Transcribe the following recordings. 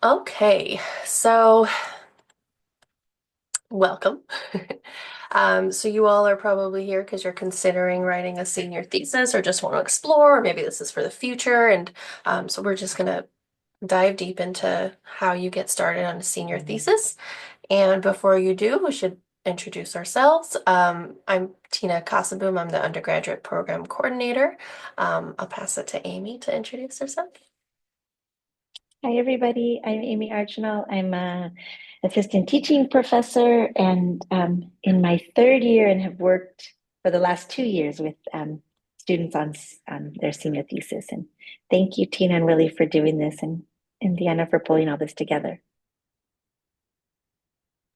Okay, so welcome. So you all are probably here because you're considering writing a senior thesis or just want to explore, or maybe this is for the future. And so we're just going to dive deep into how you get started on a senior thesis. And before you do, we should introduce ourselves. I'm Tina Casaboom. I'm the undergraduate program coordinator. I'll pass it to Amy to introduce herself. Hi, everybody. I'm Amy Archinal. I'm a assistant teaching professor and in my third year and have worked for the last 2 years with students on their senior thesis. And thank you, Tina and Willie, for doing this and Deanna for pulling all this together.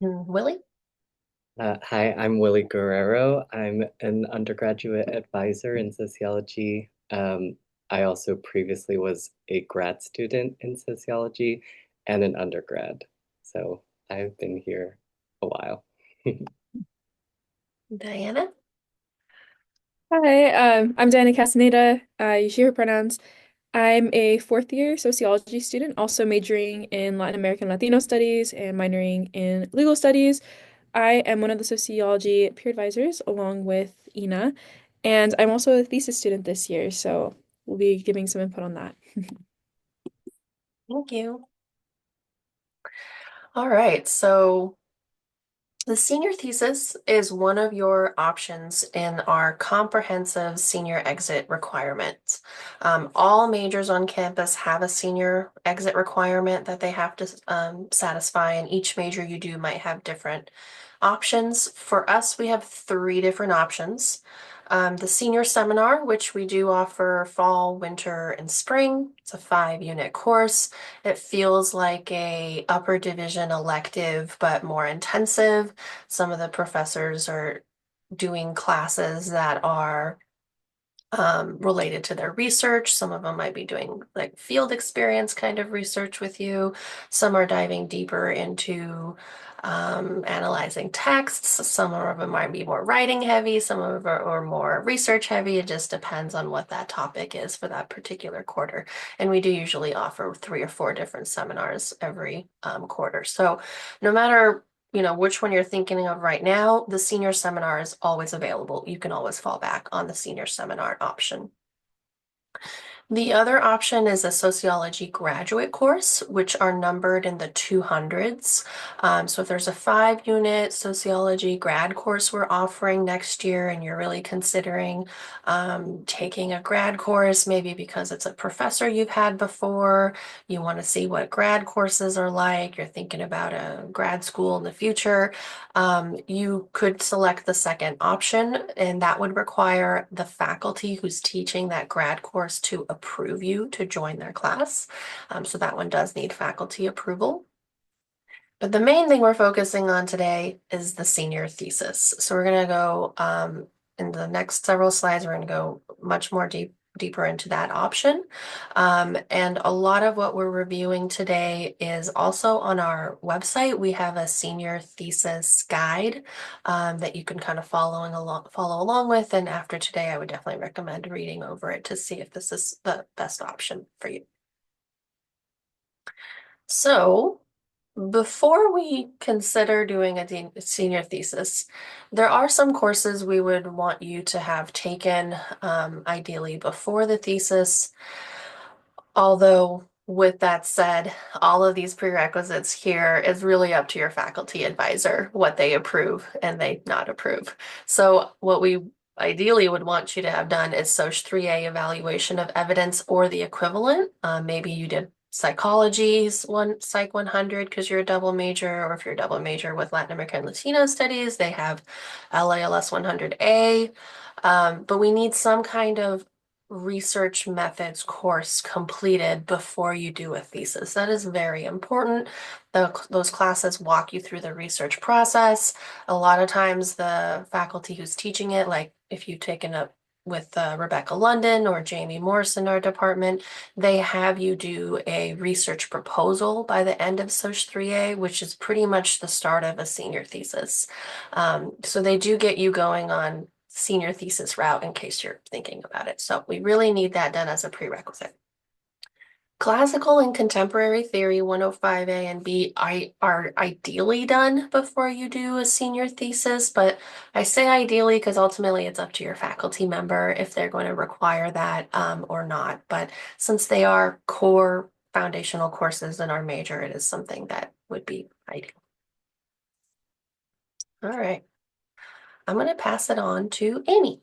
Willie? Hi, I'm Willie Guerrero. I'm an undergraduate advisor in sociology. I also previously was a grad student in sociology and an undergrad. So I've been here a while. Diana? Hi, I'm Diana Castaneda. You hear her pronouns. I'm a fourth year sociology student, also majoring in Latin American Latino studies and minoring in legal studies. I am one of the sociology peer advisors along with Ina, and I'm also a thesis student this year, so we'll be giving some input on that. Thank you. All right, so the senior thesis is one of your options in our comprehensive senior exit requirements. All majors on campus have a senior exit requirement that they have to satisfy, and each major you do might have different options. For us, we have three different options. The senior seminar, which we do offer fall, winter, and spring. It's a 5-unit course. It feels like a upper division elective, but more intensive. Some of the professors are doing classes that are related to their research. Some of them might be doing like field experience kind of research with you. Some are diving deeper into analyzing texts. Some of them might be more writing heavy, some of them are more research heavy. It just depends on what that topic is for that particular quarter. And we do usually offer 3 or 4 different seminars every quarter. So no matter which one you're thinking of right now, the senior seminar is always available. You can always fall back on the senior seminar option. The other option is a sociology graduate course, which are numbered in the 200s. So if there's a 5-unit sociology grad course we're offering next year and you're really considering taking a grad course, maybe because it's a professor you've had before, you want to see what grad courses are like, you're thinking about a grad school in the future, you could select the second option, and that would require the faculty who's teaching that grad course to approve you to join their class. So that one does need faculty approval. But the main thing we're focusing on today is the senior thesis. So we're going to go in the next several slides, we're going to go much more deeper into that option. And a lot of what we're reviewing today is also on our website. We have a senior thesis guide that you can kind of follow along with. And after today, I would definitely recommend reading over it to see if this is the best option for you. So before we consider doing a senior thesis, there are some courses we would want you to have taken, ideally before the thesis. Although, with that said, all of these prerequisites here is really up to your faculty advisor, what they approve and they not approve. So what we ideally would want you to have done is Soc 3A evaluation of evidence or the equivalent. Maybe you did psychology's Psych 100 because you're a double major, or if you're a double major with Latin American Latino studies, they have LALS 100A. But we need some kind of research methods course completed before you do a thesis. That is very important. Those classes walk you through the research process. A lot of times the faculty who's teaching it, like if you've taken up with Rebecca London or Jamie Morris in our department, they have you do a research proposal by the end of Soc 3A, which is pretty much the start of a senior thesis. So they do get you going on senior thesis route in case you're thinking about it. So we really need that done as a prerequisite. Classical and contemporary theory 105A and B are ideally done before you do a senior thesis, but I say ideally because ultimately it's up to your faculty member if they're going to require that or not. But since they are core foundational courses in our major, it is something that would be ideal. All right. I'm going to pass it on to Amy.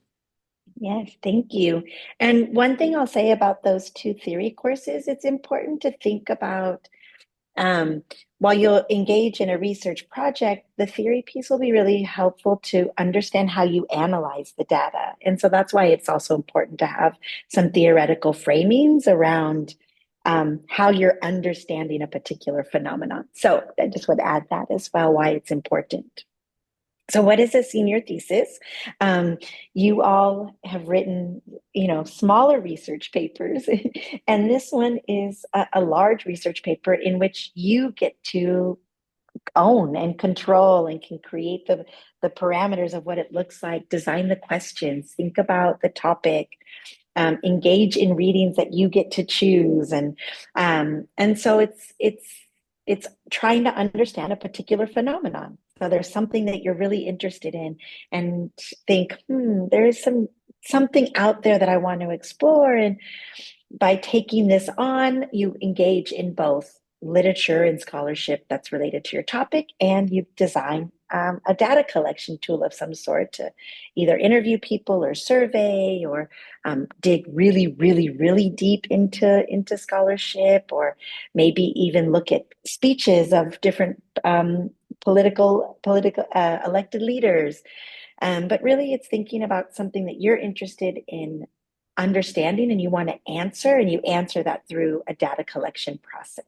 Yes, thank you. And one thing I'll say about those two theory courses, it's important to think about while you'll engage in a research project, the theory piece will be really helpful to understand how you analyze the data. And so that's why it's also important to have some theoretical framings around how you're understanding a particular phenomenon. So I just would add that as well, why it's important. So what is a senior thesis? You all have written, smaller research papers, and this one is a large research paper in which you get to own and control and can create the parameters of what it looks like, design the questions, think about the topic, engage in readings that you get to choose, and so it's trying to understand a particular phenomenon. So there's something that you're really interested in, and think, there's something out there that I want to explore, and by taking this on, you engage in both literature and scholarship that's related to your topic, and you design a data collection tool of some sort to either interview people or survey or dig really, really, really deep into scholarship, or maybe even look at speeches of different political elected leaders. But really, it's thinking about something that you're interested in understanding and you want to answer, and you answer that through a data collection process.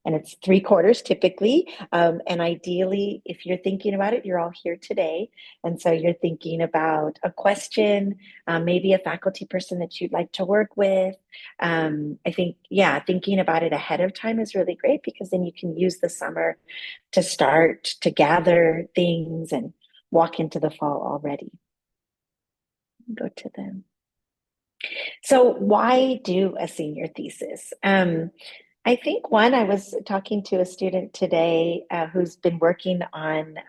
And it's 3/4 typically. And ideally, if you're thinking about it, you're all here today. And so you're thinking about a question, maybe a faculty person that you'd like to work with. I think, thinking about it ahead of time is really great, because then you can use the summer to start to gather things and walk into the fall already. Go to them. So why do a senior thesis? I think I was talking to a student today who's been working on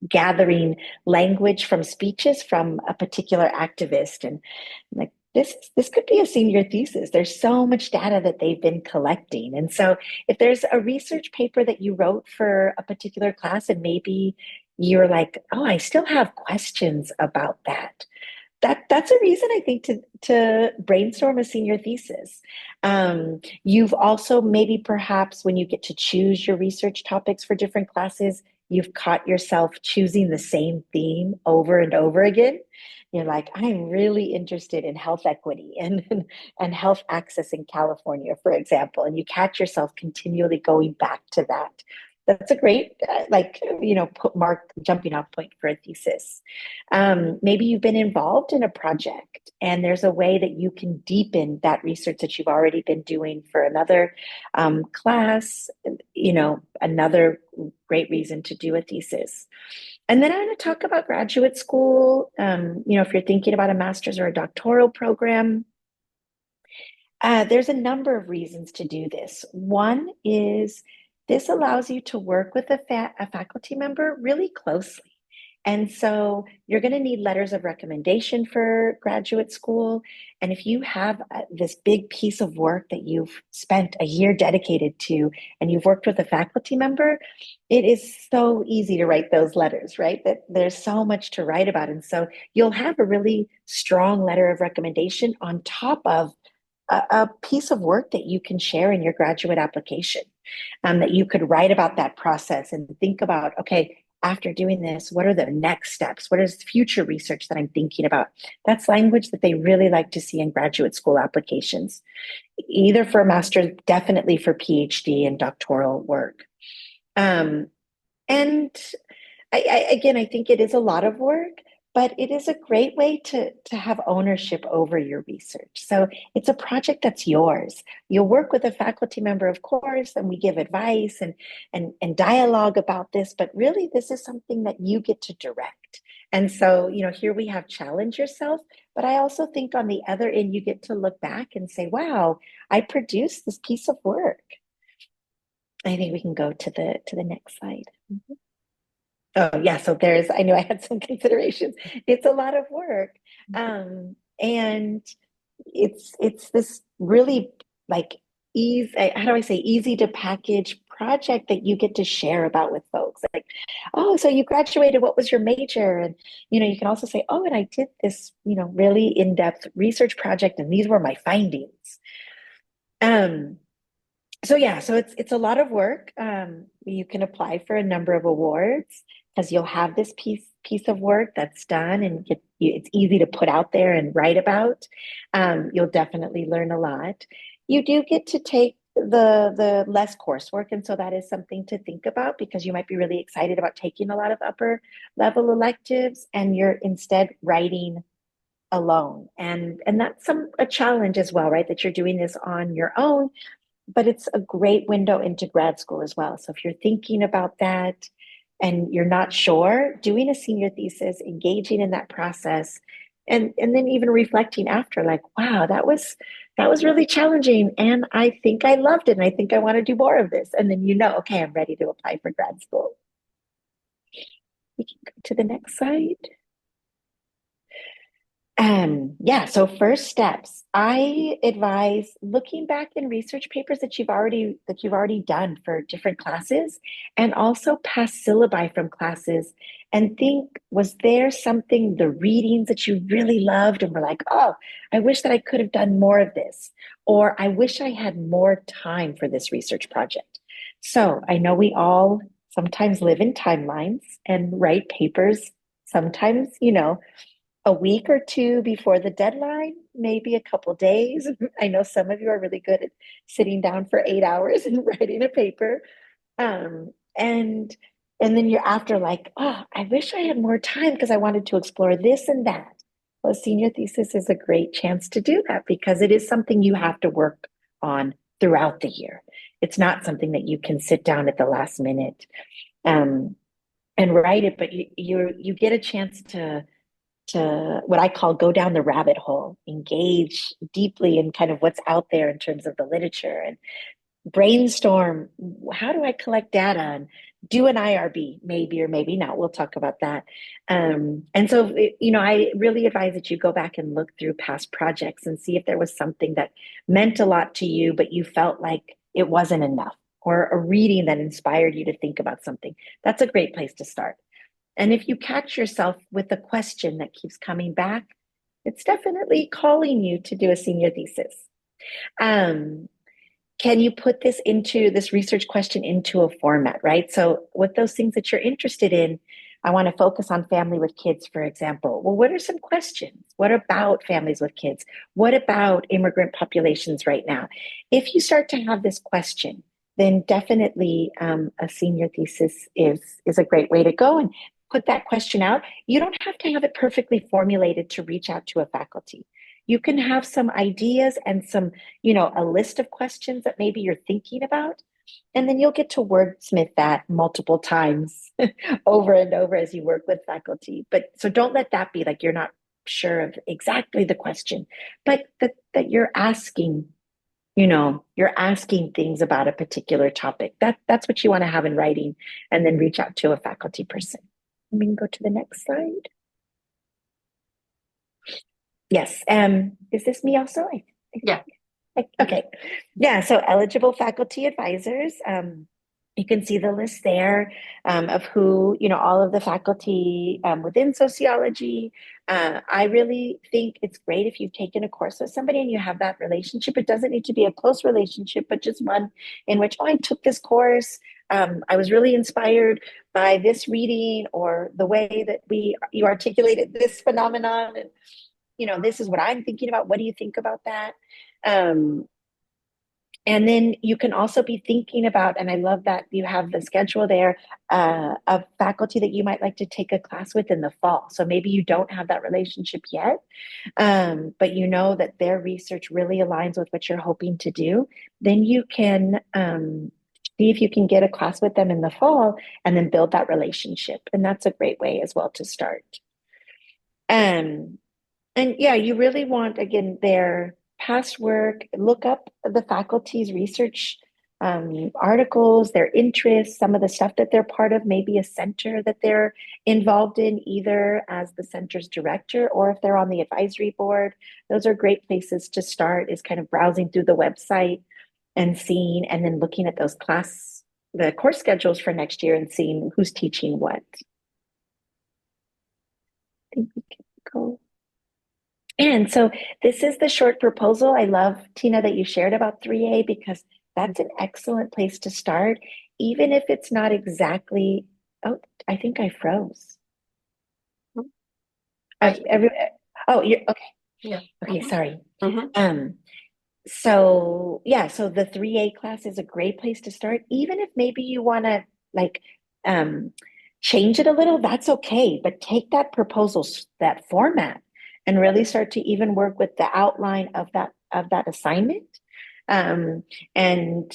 gathering language from speeches from a particular activist, and I'm like, this could be a senior thesis. There's so much data that they've been collecting, and so if there's a research paper that you wrote for a particular class, and maybe you're like, oh, I still have questions about that. That's a reason, I think, to brainstorm a senior thesis. You've also maybe perhaps when you get to choose your research topics for different classes, you've caught yourself choosing the same theme over and over again. You're like, I'm really interested in health equity and health access in California, for example, and you catch yourself continually going back to that. That's a great, jumping off point for a thesis. Maybe you've been involved in a project, and there's a way that you can deepen that research that you've already been doing for another class, another great reason to do a thesis. And then I'm going to talk about graduate school. If you're thinking about a master's or a doctoral program, there's a number of reasons to do this. One is this allows you to work with a faculty member really closely. And so you're going to need letters of recommendation for graduate school. And if you have this big piece of work that you've spent a year dedicated to, and you've worked with a faculty member, it is so easy to write those letters, right? That there's so much to write about. And so you'll have a really strong letter of recommendation on top of a piece of work that you can share in your graduate application, that you could write about that process and think about, okay, after doing this, what are the next steps? What is future research that I'm thinking about? That's language that they really like to see in graduate school applications, either for a master's, definitely for PhD and doctoral work. And I think it is a lot of work, but it is a great way to have ownership over your research. So it's a project that's yours. You'll work with a faculty member, of course, and we give advice and dialogue about this, but really this is something that you get to direct. And so, here we have challenge yourself, but I also think on the other end, you get to look back and say, wow, I produced this piece of work. I think we can go to the next slide. Oh yeah, so I knew I had some considerations. It's a lot of work. And it's this really like how do I say, easy to package project that you get to share about with folks. Like, oh, so you graduated, what was your major? And you can also say, oh, and I did this, really in-depth research project, and these were my findings. So yeah, so it's a lot of work. You can apply for a number of awards because you'll have this piece of work that's done, and it's easy to put out there and write about. You'll definitely learn a lot. You do get to take the less coursework, and so that is something to think about because you might be really excited about taking a lot of upper level electives, and you're instead writing alone, and that's a challenge as well, right? That you're doing this on your own, but it's a great window into grad school as well. So if you're thinking about that and you're not sure, doing a senior thesis, engaging in that process, and then even reflecting after, like, wow, that was really challenging, and I think I loved it, and I think I want to do more of this. And then okay, I'm ready to apply for grad school. We can go to the next slide. Yeah, so first steps. I advise looking back in research papers that you've already done for different classes, and also past syllabi from classes, and think, was there something, the readings that you really loved and were like, oh, I wish that I could have done more of this, or I wish I had more time for this research project. So I know we all sometimes live in timelines and write papers, sometimes, a week or two before the deadline, maybe a couple days. I know some of you are really good at sitting down for 8 hours and writing a paper. And then you're after like, oh, I wish I had more time because I wanted to explore this and that. Well, a senior thesis is a great chance to do that because it is something you have to work on throughout the year. It's not something that you can sit down at the last minute and write it, but you get a chance to what I call go down the rabbit hole, engage deeply in kind of what's out there in terms of the literature, and brainstorm, how do I collect data, and do an IRB, maybe or maybe not. We'll talk about that. And so, I really advise that you go back and look through past projects and see if there was something that meant a lot to you, but you felt like it wasn't enough, or a reading that inspired you to think about something. That's a great place to start. And if you catch yourself with a question that keeps coming back, it's definitely calling you to do a senior thesis. Can you put this research question into a format, right? So with those things that you're interested in, I want to focus on family with kids, for example. Well, what are some questions? What about families with kids? What about immigrant populations right now? If you start to have this question, then definitely a senior thesis is a great way to go, and put that question out. You don't have to have it perfectly formulated to reach out to a faculty. You can have some ideas and some, a list of questions that maybe you're thinking about, and then you'll get to wordsmith that multiple times over and over as you work with faculty. But so don't let that be like you're not sure of exactly the question, but that you're asking, you're asking things about a particular topic. That's what you want to have in writing, and then reach out to a faculty person. We can go to the next slide. Yes. Is this me also? Yeah. Okay. Yeah. So eligible faculty advisors. You can see the list there of who, all of the faculty within sociology. I really think it's great if you've taken a course with somebody and you have that relationship. It doesn't need to be a close relationship, but just one in which, I took this course. I was really inspired by this reading, or the way that you articulated this phenomenon. And, this is what I'm thinking about. What do you think about that? And then you can also be thinking about, and I love that you have the schedule there, of faculty that you might like to take a class with in the fall. So maybe you don't have that relationship yet, but you know that their research really aligns with what you're hoping to do. Then you can see if you can get a class with them in the fall and then build that relationship. And that's a great way as well to start. Um, and yeah, you really want, again, their past work, look up the faculty's research articles, their interests, some of the stuff that they're part of, maybe a center that they're involved in, either as the center's director or if they're on the advisory board. Those are great places to start, is kind of browsing through the website and seeing, and then looking at the course schedules for next year and seeing who's teaching what. I think we can go. And so this is the short proposal. I love, Tina, that you shared about 3A, because that's an excellent place to start, even if it's not exactly, oh, I think I froze. Oh, you're okay. Yeah. Okay, sorry. Mhm. So yeah, so the 3A class is a great place to start. Even if maybe you want to like um change it a little, that's okay. But take that proposal, that format, and really start to even work with the outline of that assignment. Um, and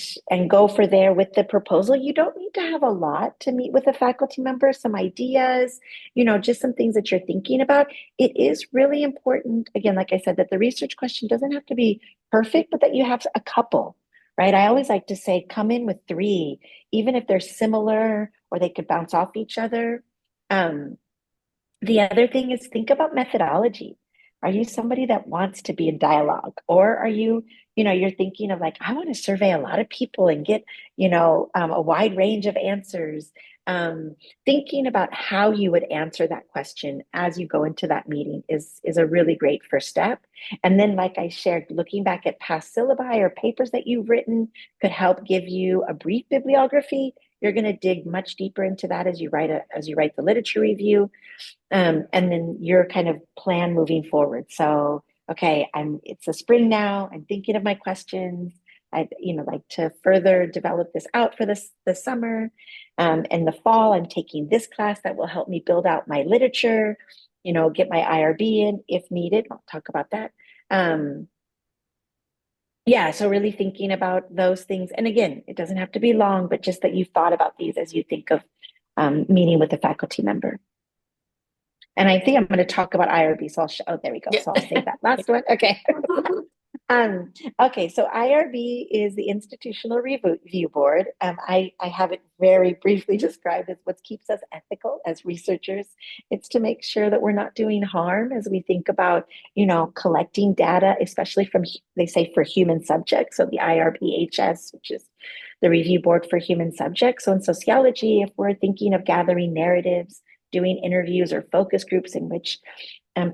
go for there with the proposal. You don't need to have a lot to meet with a faculty member, some ideas, just some things that you're thinking about. It is really important, again, like I said, that the research question doesn't have to be perfect, but that you have a couple, right? I always like to say, come in with three, even if they're similar or they could bounce off each other. The other thing is, think about methodology. Are you somebody that wants to be in dialogue? Or are you, you're thinking of like, I want to survey a lot of people and get, a wide range of answers. Um, Thinking about how you would answer that question as you go into that meeting is a really great first step. And then, like I shared, looking back at past syllabi or papers that you've written could help give you a brief bibliography. You're going to dig much deeper into that as you write the literature review. And then your kind of plan moving forward. So, okay, it's the spring now. I'm thinking of my questions. I'd, like to further develop this out for this summer. In the fall, I'm taking this class that will help me build out my literature, get my IRB in if needed. I'll talk about that. Yeah, so really thinking about those things. And again, it doesn't have to be long, but just that you've thought about these as you think of meeting with a faculty member. And I think I'm going to talk about IRB. So oh, there we go. Yeah. So I'll save that last one. Okay. Okay. So IRB is the Institutional Review Board. I have it very briefly described as what keeps us ethical as researchers. It's to make sure that we're not doing harm as we think about, collecting data, especially from, they say, for human subjects. So the IRBHS, which is the review board for human subjects. So in sociology, if we're thinking of gathering narratives, doing interviews or focus groups in which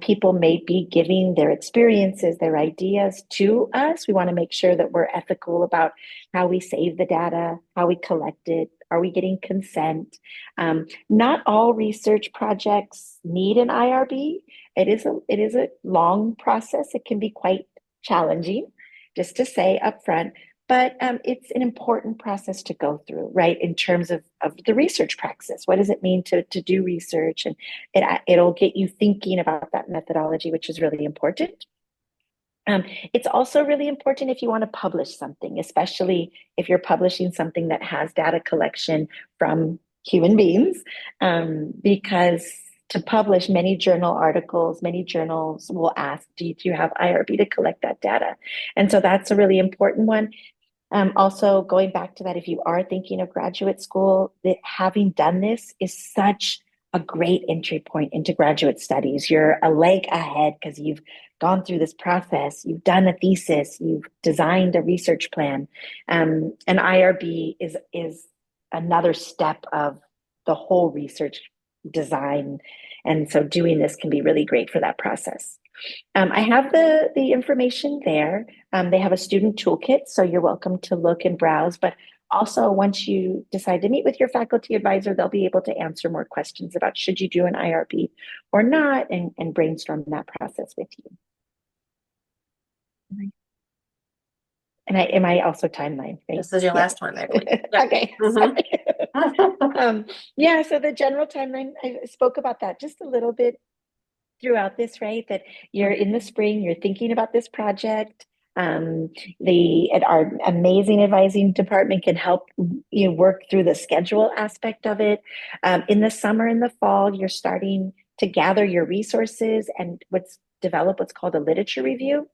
people may be giving their experiences, their ideas to us, we want to make sure that we're ethical about how we save the data, how we collect it. Are we getting consent? Not all research projects need an IRB. It is a long process. It can be quite challenging, just to say upfront. But it's an important process to go through, right? In terms of the research praxis. What does it mean to do research? And it'll get you thinking about that methodology, which is really important. It's also really important if you want to publish something, especially if you're publishing something that has data collection from human beings, because to publish many journal articles, many journals will ask, do you have IRB to collect that data? And so that's a really important one. Also, going back to that, if you are thinking of graduate school, that having done this is such a great entry point into graduate studies. You're a leg ahead because you've gone through this process, you've done a thesis, you've designed a research plan. And IRB is another step of the whole research design. And so doing this can be really great for that process. I have the information there. They have a student toolkit, so you're welcome to look and browse. But also, once you decide to meet with your faculty advisor, they'll be able to answer more questions about should you do an IRB or not, and brainstorm that process with you. And am I also timeline? Right? This is your last one, I believe. Yeah. Okay. Yeah, so the general timeline, I spoke about that just a little bit throughout this, right? That you're in the spring, you're thinking about this project. Our amazing advising department can help you work through the schedule aspect of it. In the summer and the fall, you're starting to gather your resources and develop what's called a literature review.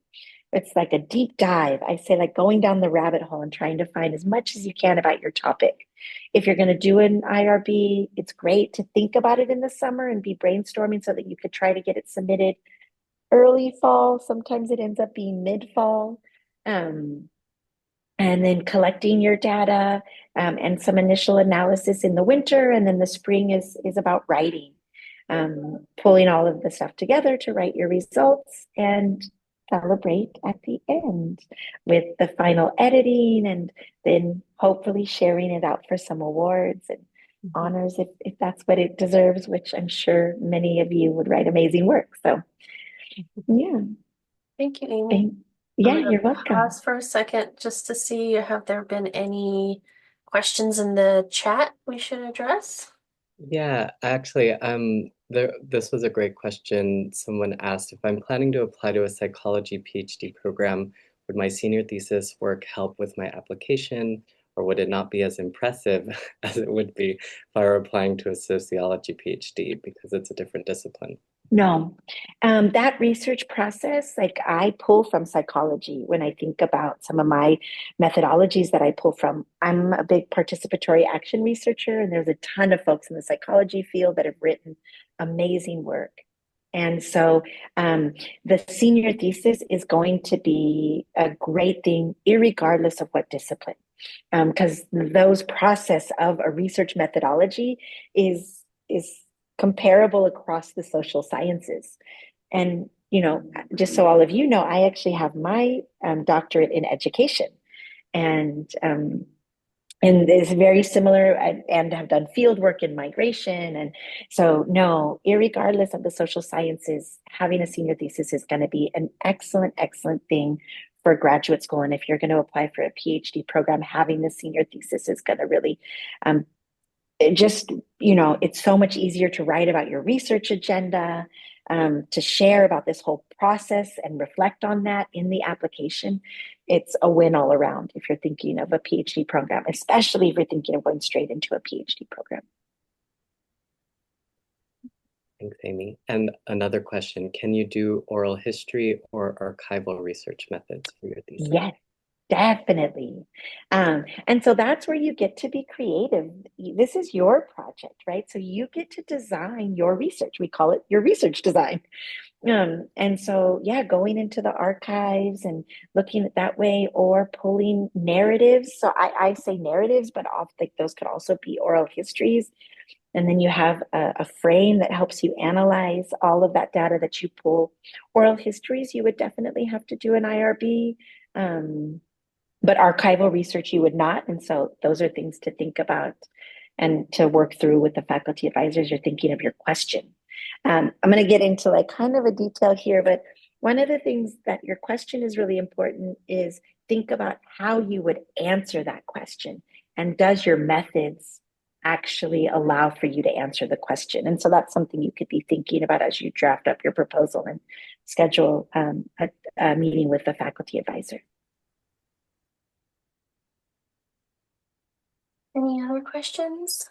It's like a deep dive. I say, like going down the rabbit hole and trying to find as much as you can about your topic. If you're going to do an IRB, it's great to think about it in the summer and be brainstorming so that you could try to get it submitted early fall. Sometimes it ends up being mid-fall. And then collecting your data, and some initial analysis in the winter, and then the spring is about writing, pulling all of the stuff together to write your results and celebrate at the end with the final editing, and then hopefully sharing it out for some awards and honors if that's what it deserves, which I'm sure many of you would write amazing work. So yeah. Thank you, Amy. Yeah, I'm gonna you're welcome. pause for a second just to see, have there been any questions in the chat we should address? Yeah, actually, this was a great question. Someone asked if I'm planning to apply to a psychology PhD program, would my senior thesis work help with my application, or would it not be as impressive as it would be if I were applying to a sociology PhD because it's a different discipline? No, that research process, like I pull from psychology when I think about some of my methodologies that I pull from. I'm a big participatory action researcher, and there's a ton of folks in the psychology field that have written amazing work. And so the senior thesis is going to be a great thing, irregardless of what discipline, because those process of a research methodology is comparable across the social sciences. And, just so all of you know, I actually have my doctorate in education, and it's very similar, and have done field work in migration. And so, no, irregardless of the social sciences, having a senior thesis is going to be an excellent, excellent thing for graduate school. And if you're going to apply for a PhD program, having the senior thesis is going to really it's so much easier to write about your research agenda, to share about this whole process and reflect on that in the application. It's a win all around if you're thinking of a PhD program, especially if you're thinking of going straight into a PhD program. Thanks, Amy. And another question, can you do oral history or archival research methods for your thesis? Yes. Definitely. And so that's where you get to be creative. This is your project, right? So you get to design your research. We call it your research design. And so, yeah, going into the archives and looking at that way, or pulling narratives. So I say narratives, but like those could also be oral histories. And then you have a frame that helps you analyze all of that data that you pull. Oral histories, you would definitely have to do an IRB. But archival research you would not. And so those are things to think about and to work through with the faculty advisors. You're thinking of your question. I'm going to get into like kind of a detail here, but one of the things that your question is really important is think about how you would answer that question. And does your methods actually allow for you to answer the question? And so that's something you could be thinking about as you draft up your proposal and schedule a meeting with the faculty advisor. Any other questions?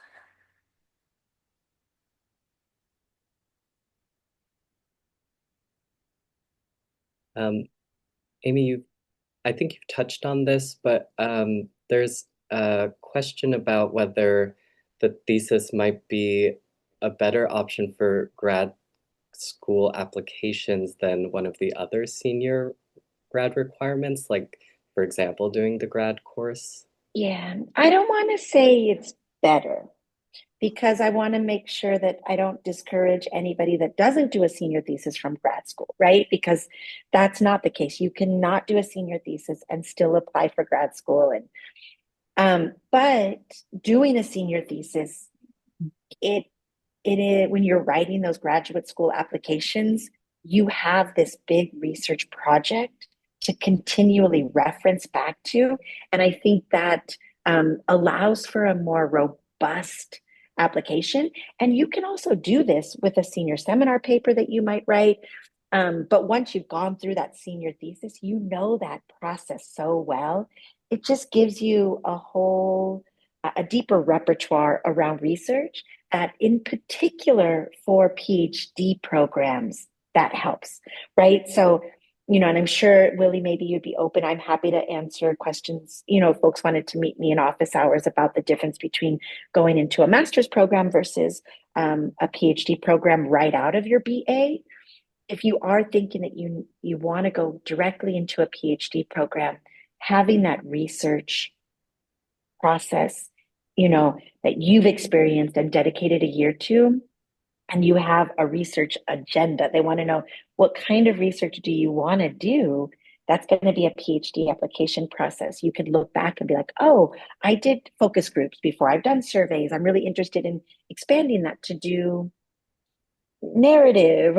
Amy, I think you've touched on this, but there's a question about whether the thesis might be a better option for grad school applications than one of the other senior grad requirements, like, for example, doing the grad course. Yeah, I don't want to say it's better, because I want to make sure that I don't discourage anybody that doesn't do a senior thesis from grad school, right? Because that's not the case. You cannot do a senior thesis and still apply for grad school. But doing a senior thesis, it is, when you're writing those graduate school applications, you have this big research project to continually reference back to. And I think that allows for a more robust application. And you can also do this with a senior seminar paper that you might write. But once you've gone through that senior thesis, you know that process so well. It just gives you a deeper repertoire around research that in particular for PhD programs, that helps, right? So, and I'm sure, Willie, maybe you'd be open. I'm happy to answer questions, if folks wanted to meet me in office hours about the difference between going into a master's program versus a PhD program right out of your BA. If you are thinking that you want to go directly into a PhD program, having that research process, that you've experienced and dedicated a year to, and you have a research agenda. They want to know, what kind of research do you want to do? That's going to be a PhD application process. You can look back and be like, oh, I did focus groups before. I've done surveys. I'm really interested in expanding that to do narrative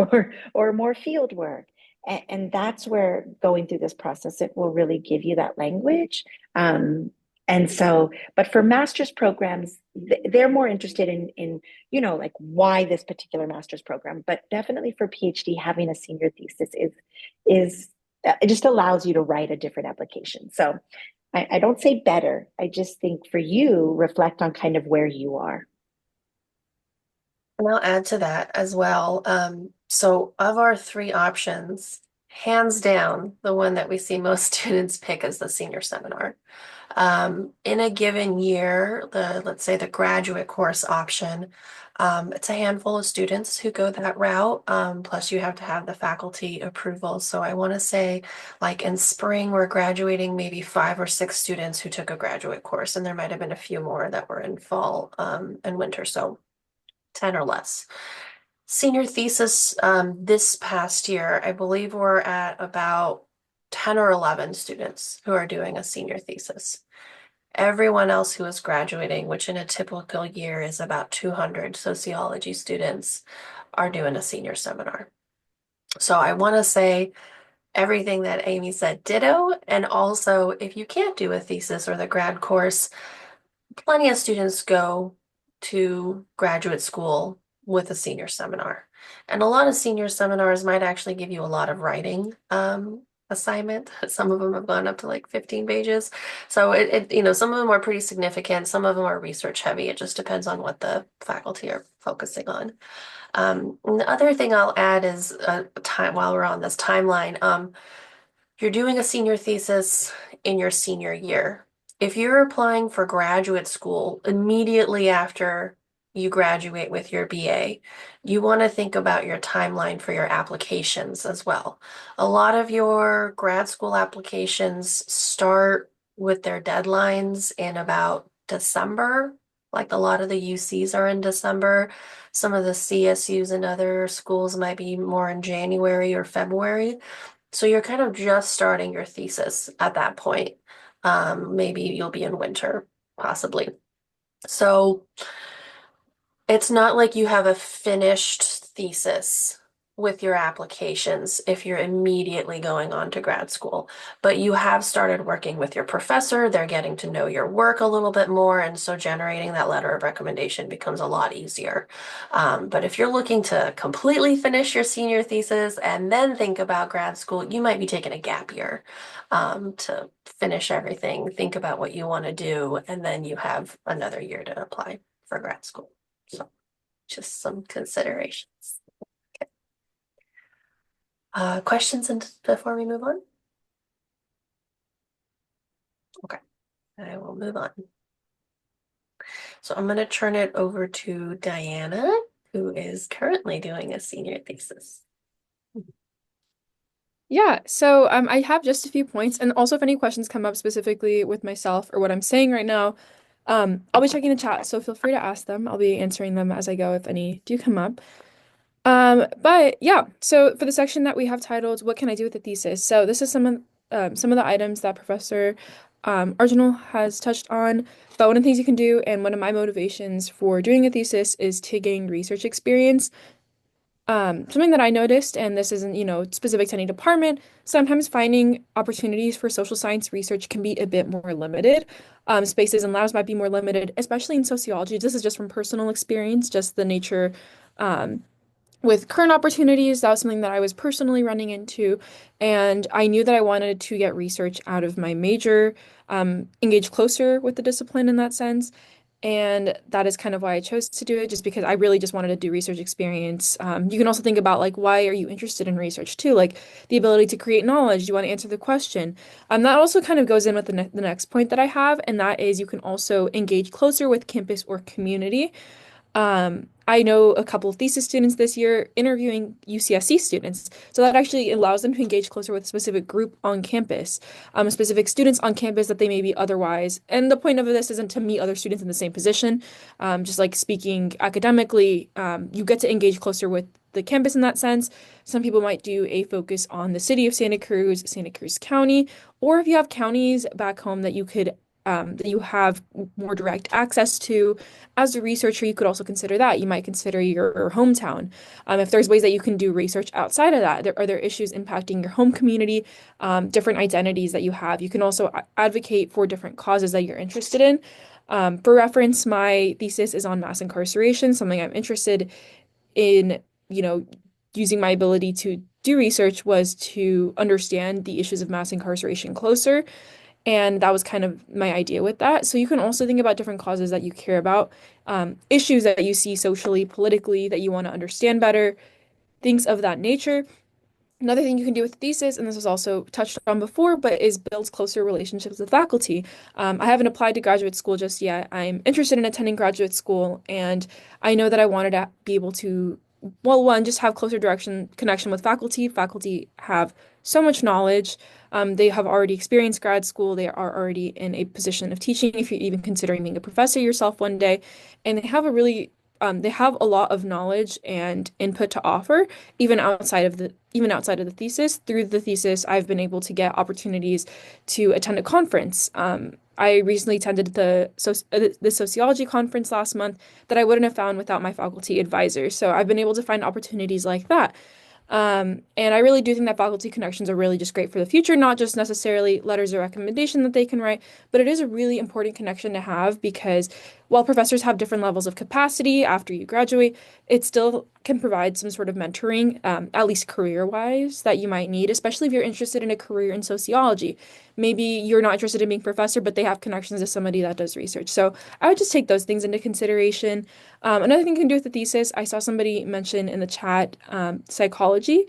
or more field work. And that's where going through this process, it will really give you that language. And so, but for master's programs, they're more interested in, like why this particular master's program, but definitely for PhD, having a senior thesis is it just allows you to write a different application. So I don't say better. I just think for you, reflect on kind of where you are. And I'll add to that as well. So of our three options, hands down, the one that we see most students pick is the senior seminar. In a given year, let's say the graduate course option, it's a handful of students who go that route. Plus you have to have the faculty approval. So I want to say like in spring, we're graduating maybe 5 or 6 students who took a graduate course, and there might have been a few more that were in fall, and winter. So 10 or less. Senior thesis, this past year, I believe we're at about 10 or 11 students who are doing a senior thesis. Everyone else who is graduating, which in a typical year is about 200 sociology students, are doing a senior seminar. So I want to say everything that Amy said, ditto. And also, if you can't do a thesis or the grad course, plenty of students go to graduate school with a senior seminar. And a lot of senior seminars might actually give you a lot of writing assignment. Some of them have gone up to like 15 pages. So some of them are pretty significant. Some of them are research heavy. It just depends on what the faculty are focusing on. And the other thing I'll add is time while we're on this timeline. You're doing a senior thesis in your senior year. If you're applying for graduate school immediately after you graduate with your BA, you want to think about your timeline for your applications as well. A lot of your grad school applications start with their deadlines in about December. Like a lot of the UCs are in December. Some of the CSUs and other schools might be more in January or February. So you're kind of just starting your thesis at that point. Maybe you'll be in winter, possibly. So it's not like you have a finished thesis with your applications if you're immediately going on to grad school, but you have started working with your professor. They're getting to know your work a little bit more, and so generating that letter of recommendation becomes a lot easier. But if you're looking to completely finish your senior thesis and then think about grad school, you might be taking a gap year to finish everything, think about what you want to do, and then you have another year to apply for grad school. So just some considerations. Questions before we move on? Okay, I will move on. So I'm going to turn it over to Diana, who is currently doing a senior thesis. Yeah, so I have just a few points, and also if any questions come up specifically with myself or what I'm saying right now, I'll be checking the chat, so feel free to ask them. I'll be answering them as I go if any do come up. But yeah, so for the section that we have titled, "What can I do with the thesis?" So this is some of the items that Professor Arginal has touched on. But one of the things you can do, and one of my motivations for doing a thesis, is to gain research experience. Something that I noticed, and this isn't, specific to any department, sometimes finding opportunities for social science research can be a bit more limited. Spaces and labs might be more limited, especially in sociology. This is just from personal experience, just the nature, with current opportunities. That was something that I was personally running into, and I knew that I wanted to get research out of my major, engage closer with the discipline in that sense. And that is kind of why I chose to do it, just because I really just wanted to do research experience. You can also think about like, why are you interested in research too? Like the ability to create knowledge. You want to answer the question. That also kind of goes in with the next point that I have, and that is you can also engage closer with campus or community. I know a couple of thesis students this year interviewing UCSC students. So that actually allows them to engage closer with a specific group on campus, specific students on campus that they may be otherwise. And the point of this isn't to meet other students in the same position. Just like speaking academically, you get to engage closer with the campus in that sense. Some people might do a focus on the city of Santa Cruz County, or if you have counties back home that you have more direct access to. As a researcher, you could also consider that. You might consider your hometown. If there's ways that you can do research outside of that, are there issues impacting your home community, different identities that you have. You can also advocate for different causes that you're interested in. For reference, my thesis is on mass incarceration, something I'm interested in, you know, using my ability to do research was to understand the issues of mass incarceration closer. And that was kind of my idea with that. So you can also think about different causes that you care about, issues that you see socially, politically, that you want to understand better, things of that nature. Another thing you can do with thesis, and this was also touched on before, but is builds closer relationships with faculty. I haven't applied to graduate school just yet. I'm interested in attending graduate school, and I know that I wanted to be able to, well, one, just have closer direction connection with faculty. Faculty have so much knowledge. They have already experienced grad school. They are already in a position of teaching, if you're even considering being a professor yourself one day, and they have a lot of knowledge and input to offer even outside of the thesis. Through the thesis, I've been able to get opportunities to attend a conference. I recently attended the sociology conference last month that I wouldn't have found without my faculty advisors. So I've been able to find opportunities like that. And I really do think that faculty connections are really just great for the future, not just necessarily letters of recommendation that they can write, but it is a really important connection to have because while professors have different levels of capacity after you graduate, it still can provide some sort of mentoring, at least career-wise, that you might need, especially if you're interested in a career in sociology. Maybe you're not interested in being a professor, but they have connections to somebody that does research. So I would just take those things into consideration. Another thing you can do with the thesis, I saw somebody mention in the chat, psychology.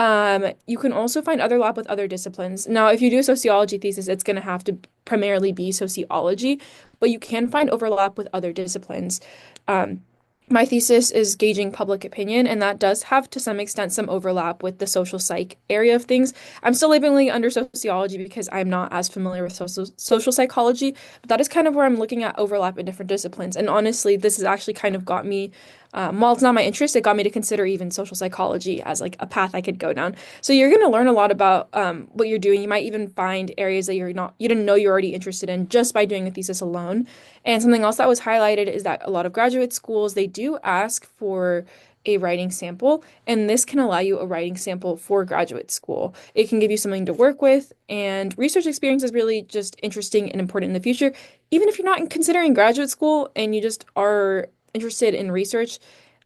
You can also find overlap with other disciplines. Now, if you do a sociology thesis, it's going to have to primarily be sociology, but you can find overlap with other disciplines. Um, my thesis is gauging public opinion, and that does have to some extent some overlap with the social psych area of things. I'm still labeling it under sociology because I'm not as familiar with social psychology, but that is kind of where I'm looking at overlap in different disciplines. And honestly, this has actually kind of got me, while it's not my interest, it got me to consider even social psychology as like a path I could go down. So you're going to learn a lot about what you're doing. You might even find areas that you didn't know you're already interested in just by doing a thesis alone. And something else that was highlighted is that a lot of graduate schools, they do ask for a writing sample, and this can allow you a writing sample for graduate school. It can give you something to work with, and research experience is really just interesting and important in the future. Even if you're not considering graduate school and you just are interested in research,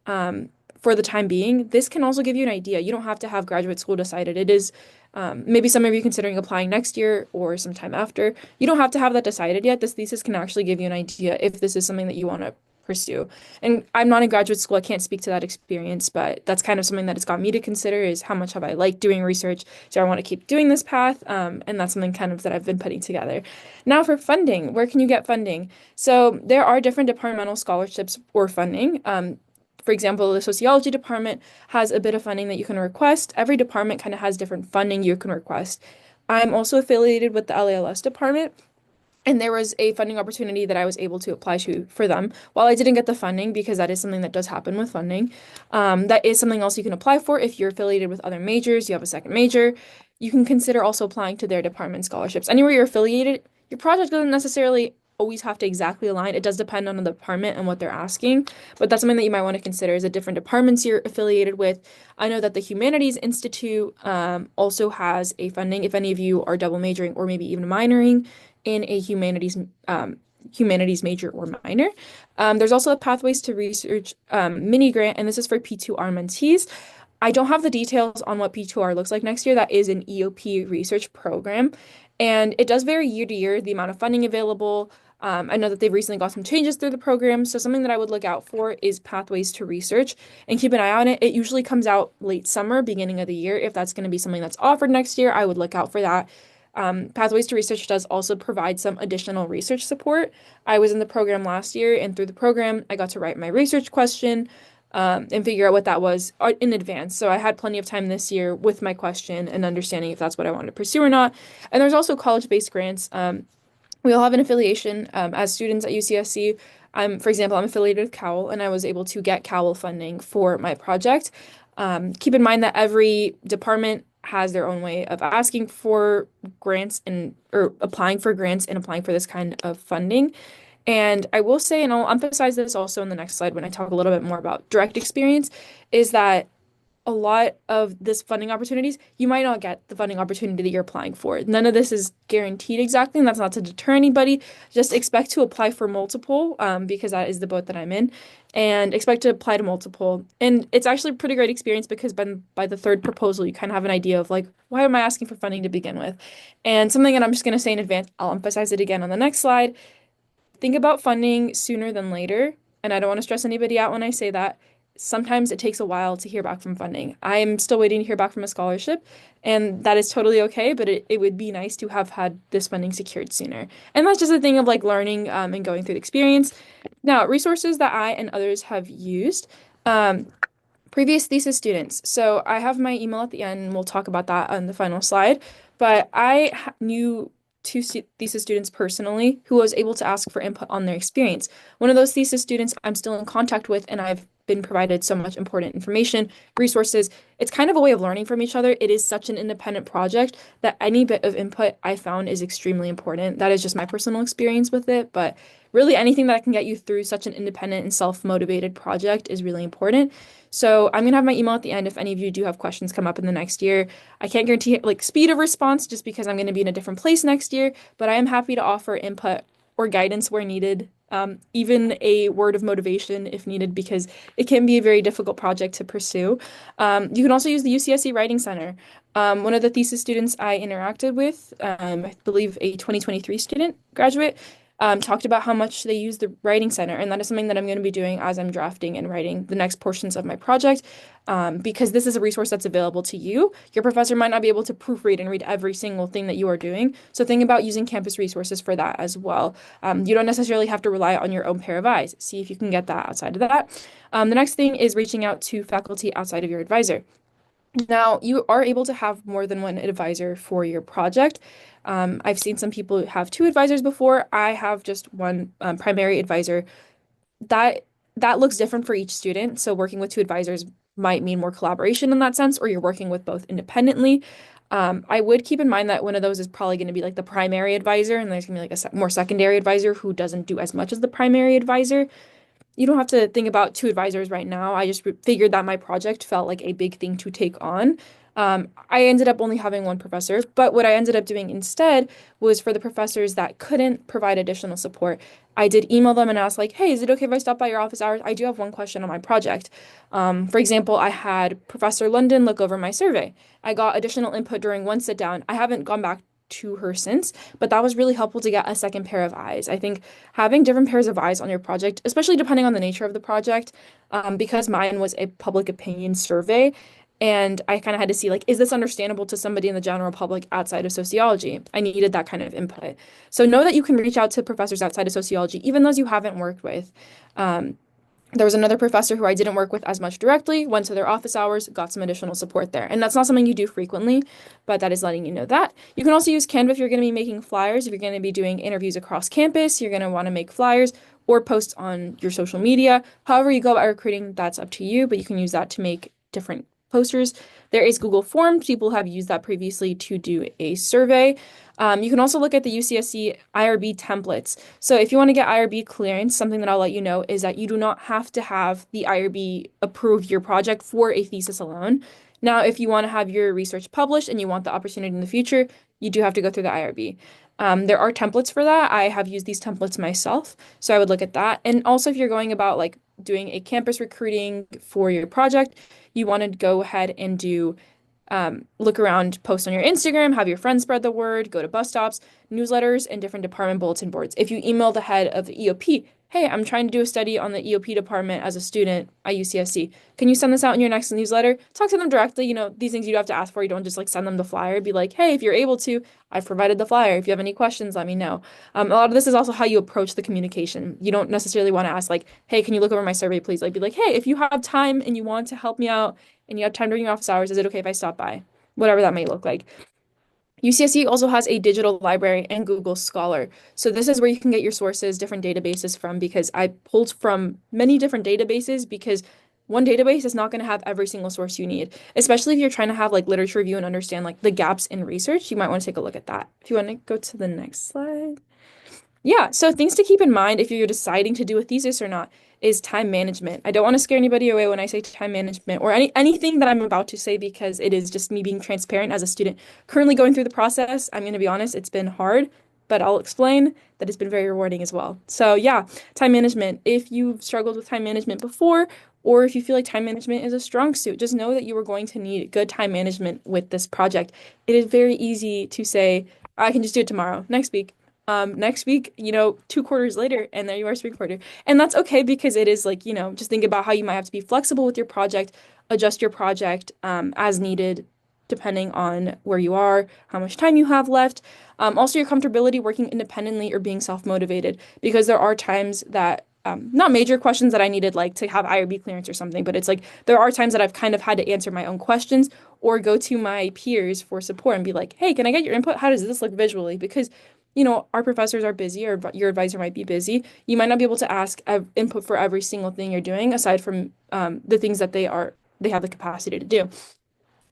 for the time being, this can also give you an idea. You don't have to have graduate school decided. It is maybe some of you considering applying next year or sometime after. You don't have to have that decided yet. This thesis can actually give you an idea if this is something that you want to pursue. And I'm not in graduate school. I can't speak to that experience, but that's kind of something that has got me to consider is how much have I liked doing research? Do I want to keep doing this path? And that's something kind of that I've been putting together. Now for funding, where can you get funding? So there are different departmental scholarships or funding. For example, the sociology department has a bit of funding that you can request. Every department kind of has different funding you can request. I'm also affiliated with the LALS department, and there was a funding opportunity that I was able to apply to for them. While I didn't get the funding, because that is something that does happen with funding, that is something else you can apply for if you're affiliated with other majors, you have a second major. You can consider also applying to their department scholarships. Anywhere you're affiliated, your project doesn't necessarily always have to exactly align. It does depend on the department and what they're asking, but that's something that you might want to consider is the different departments you're affiliated with. I know that the Humanities Institute also has a funding if any of you are double majoring or maybe even minoring in a humanities major or minor. There's also a Pathways to Research mini grant, and this is for P2R mentees. I don't have the details on what P2R looks like next year. That is an EOP research program, and it does vary year to year, the amount of funding available. I know that they've recently got some changes through the program, so something that I would look out for is pathways to research and keep an eye on it. It usually comes out late summer, beginning of the year. If that's going to be something that's offered next year, I would look out for that. Pathways to Research does also provide some additional research support. I was in the program last year, and through the program, I got to write my research question and figure out what that was in advance. So I had plenty of time this year with my question and understanding if that's what I wanted to pursue or not. And there's also college-based grants. We all have an affiliation as students at UCSC. For example, I'm affiliated with Cowell, and I was able to get Cowell funding for my project. Keep in mind that every department has their own way of asking for grants and or applying for grants and applying for this kind of funding. And I will say, and I'll emphasize this also in the next slide when I talk a little bit more about direct experience, is that a lot of this funding opportunities, you might not get the funding opportunity that you're applying for. None of this is guaranteed exactly, and that's not to deter anybody. Just expect to apply for multiple, because that is the boat that I'm in, and expect to apply to multiple. And it's actually a pretty great experience because by the third proposal, you kind of have an idea of like, why am I asking for funding to begin with? And something that I'm just going to say in advance, I'll emphasize it again on the next slide. Think about funding sooner than later. And I don't want to stress anybody out when I say that. Sometimes it takes a while to hear back from funding. I'm still waiting to hear back from a scholarship, and that is totally okay, but it would be nice to have had this funding secured sooner. And that's just a thing of like learning and going through the experience. Now, resources that I and others have used. Previous thesis students. So I have my email at the end, and we'll talk about that on the final slide. But I knew two thesis students personally who was able to ask for input on their experience. One of those thesis students I'm still in contact with, and I've been provided so much important information, resources. It's kind of a way of learning from each other. It is such an independent project that any bit of input I found is extremely important. That is just my personal experience with it, but really anything that can get you through such an independent and self-motivated project is really important. So I'm gonna have my email at the end if any of you do have questions come up in the next year. I can't guarantee like speed of response just because I'm gonna be in a different place next year, but I am happy to offer input or guidance where needed, even a word of motivation if needed, because it can be a very difficult project to pursue. You can also use the UCSC Writing Center. One of the thesis students I interacted with, I believe a 2023 student graduate, talked about how much they use the Writing Center, and that is something that I'm going to be doing as I'm drafting and writing the next portions of my project, because this is a resource that's available to you. Your professor might not be able to proofread and read every single thing that you are doing, so think about using campus resources for that as well. You don't necessarily have to rely on your own pair of eyes. See if you can get that outside of that. The next thing is reaching out to faculty outside of your advisor. Now, you are able to have more than one advisor for your project. I've seen some people have two advisors before. I have just one primary advisor. That that looks different for each student. So working with two advisors might mean more collaboration in that sense, or you're working with both independently. I would keep in mind that one of those is probably going to be like the primary advisor, and there's going to be like a more secondary advisor who doesn't do as much as the primary advisor. You don't have to think about two advisors right now. I just figured that my project felt like a big thing to take on. I ended up only having one professor, but what I ended up doing instead was for the professors that couldn't provide additional support, I did email them and ask like, hey, is it okay if I stop by your office hours? I do have one question on my project. For example, I had Professor London look over my survey. I got additional input during one sit down. I haven't gone back to her since, but that was really helpful to get a second pair of eyes. I think having different pairs of eyes on your project, especially depending on the nature of the project, because mine was a public opinion survey, and I kind of had to see like, is this understandable to somebody in the general public outside of sociology? I needed that kind of input. So know that you can reach out to professors outside of sociology, even those you haven't worked with. There was another professor who I didn't work with as much directly, went to their office hours, got some additional support there. And that's not something you do frequently, but that is letting you know that. You can also use Canva if you're going to be making flyers, if you're going to be doing interviews across campus, you're going to want to make flyers or posts on your social media. However you go about recruiting, that's up to you, but you can use that to make different posters. There is Google Forms. People have used that previously to do a survey. You can also look at the UCSC IRB templates. So if you want to get IRB clearance, something that I'll let you know is that you do not have to have the IRB approve your project for a thesis alone. Now, if you want to have your research published and you want the opportunity in the future, you do have to go through the IRB. There are templates for that. I have used these templates myself, so I would look at that. And also if you're going about like doing a campus recruiting for your project, you want to go ahead and do look around, post on your Instagram, have your friends spread the word, go to bus stops, newsletters, and different department bulletin boards. If you email the head of the EOP, hey, I'm trying to do a study on the EOP department as a student at UCSC. Can you send this out in your next newsletter? Talk to them directly. These things you have to ask for. You don't just like send them the flyer. Be like, hey, if you're able to, I've provided the flyer. If you have any questions, let me know. A lot of this is also how you approach the communication. You don't necessarily want to ask like, hey, can you look over my survey, please? Like, be like, hey, if you have time and you want to help me out and you have time during your office hours, is it okay if I stop by? Whatever that may look like. UCSC also has a digital library and Google Scholar. So this is where you can get your sources, different databases from, because I pulled from many different databases because one database is not going to have every single source you need, especially if you're trying to have like literature review and understand like the gaps in research. You might want to take a look at that. If you want to go to the next slide. Yeah, so things to keep in mind if you're deciding to do a thesis or not is time management. I don't want to scare anybody away when I say time management or anything that I'm about to say because it is just me being transparent as a student currently going through the process. I'm going to be honest, it's been hard, but I'll explain that it's been very rewarding as well. So yeah, time management. If you've struggled with time management before, or if you feel like time management is a strong suit, just know that you are going to need good time management with this project. It is very easy to say, I can just do it tomorrow, next week. Next week, 2 quarters later, and there you are, spring quarter. And that's okay because it is like, just think about how you might have to be flexible with your project, adjust your project as needed, depending on where you are, how much time you have left. Also, your comfortability working independently or being self-motivated, because there are times that not major questions that I needed like to have IRB clearance or something, but it's like there are times that I've kind of had to answer my own questions or go to my peers for support and be like, hey, can I get your input? How does this look visually? Because our professors are busy or your advisor might be busy. You might not be able to ask input for every single thing you're doing aside from the things that they have the capacity to do.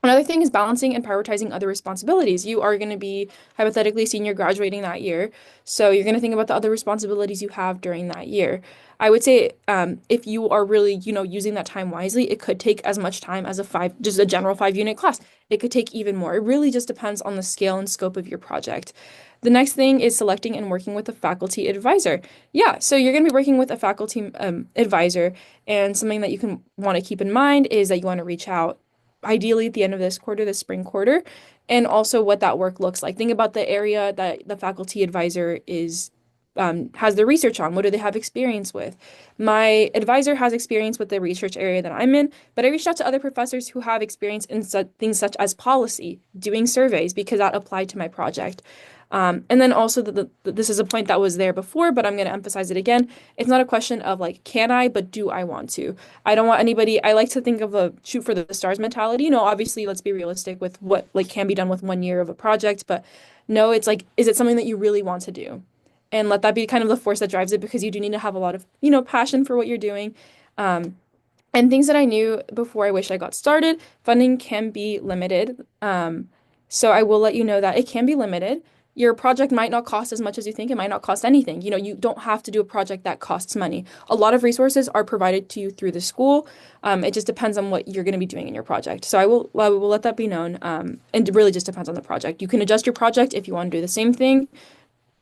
Another thing is balancing and prioritizing other responsibilities. You are going to be hypothetically senior graduating that year. So you're going to think about the other responsibilities you have during that year. I would say if you are really, using that time wisely, it could take as much time as just a general 5 unit class. It could take even more. It really just depends on the scale and scope of your project. The next thing is selecting and working with a faculty advisor. Yeah, so you're going to be working with a faculty advisor, and something that you can want to keep in mind is that you want to reach out ideally at the end of this quarter, the spring quarter, and also what that work looks like. Think about the area that the faculty advisor has their research on. What do they have experience with? My advisor has experience with the research area that I'm in, but I reached out to other professors who have experience in things such as policy, doing surveys, because that applied to my project. And then also, this is a point that was there before, but I'm going to emphasize it again. It's not a question of like, can I, but do I want to? I don't want anybody, I like to think of a shoot for the stars mentality. Obviously, let's be realistic with what like can be done with 1 year of a project, but no, it's like, is it something that you really want to do? And let that be kind of the force that drives it, because you do need to have a lot of, passion for what you're doing. And things that I knew before I wish I got started, funding can be limited. So I will let you know that it can be limited. Your project might not cost as much as you think. It might not cost anything. You don't have to do a project that costs money. A lot of resources are provided to you through the school. It just depends on what you're going to be doing in your project. So I will let that be known. And it really just depends on the project. You can adjust your project if you want to do the same thing,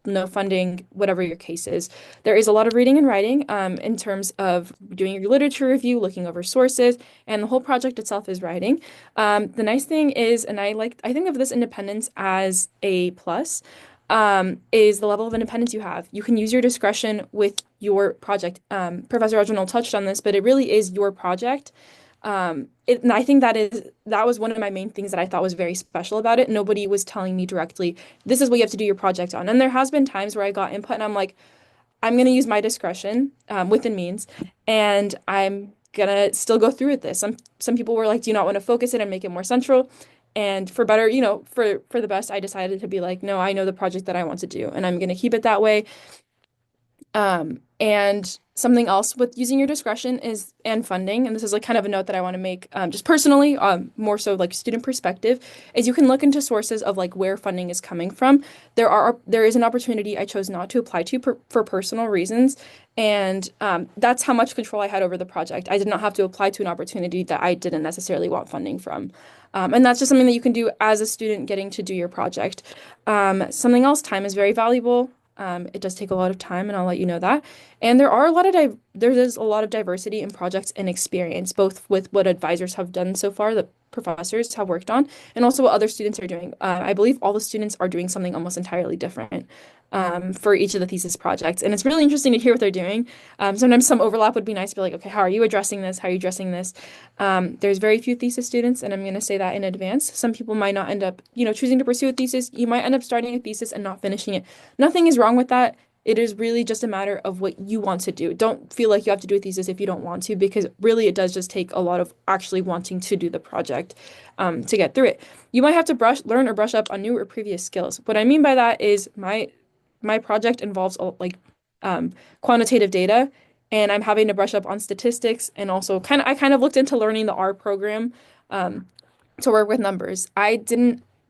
no funding, whatever your case is. There is a lot of reading and writing in terms of doing your literature review, looking over sources, and the whole project itself is writing. The nice thing is, and I think of this independence as a plus, is the level of independence you have. You can use your discretion with your project. Professor Reginald touched on this, but it really is your project. And I think that was one of my main things that I thought was very special about it. Nobody was telling me directly, this is what you have to do your project on. And there has been times where I got input and I'm like, I'm going to use my discretion within means, and I'm going to still go through with this. Some people were like, do you not want to focus it and make it more central? And for better, for the best, I decided to be like, no, I know the project that I want to do, and I'm going to keep it that way. And something else with using your discretion and funding, and this is like kind of a note that I want to make, just personally, more so like student perspective, is you can look into sources of like where funding is coming from. There is an opportunity I chose not to apply to for personal reasons, and that's how much control I had over the project. I did not have to apply to an opportunity that I didn't necessarily want funding from. And that's just something that you can do as a student getting to do your project. Something else, time is very valuable. It does take a lot of time, and I'll let you know that. And there is a lot of diversity in projects and experience, both with what advisors have done so far, the professors have worked on, and also what other students are doing. I believe all the students are doing something almost entirely different for each of the thesis projects. And it's really interesting to hear what they're doing. Sometimes some overlap would be nice to be like, okay, how are you addressing this? How are you addressing this? There's very few thesis students, and I'm going to say that in advance. Some people might not end up, choosing to pursue a thesis. You might end up starting a thesis and not finishing it. Nothing is wrong with that. It is really just a matter of what you want to do. Don't feel like you have to do a thesis if you don't want to, because really it does just take a lot of actually wanting to do the project to get through it. You might have to learn or brush up on new or previous skills. What I mean by that is my project involves quantitative data, and I'm having to brush up on statistics, and also I kind of looked into learning the R program to work with numbers.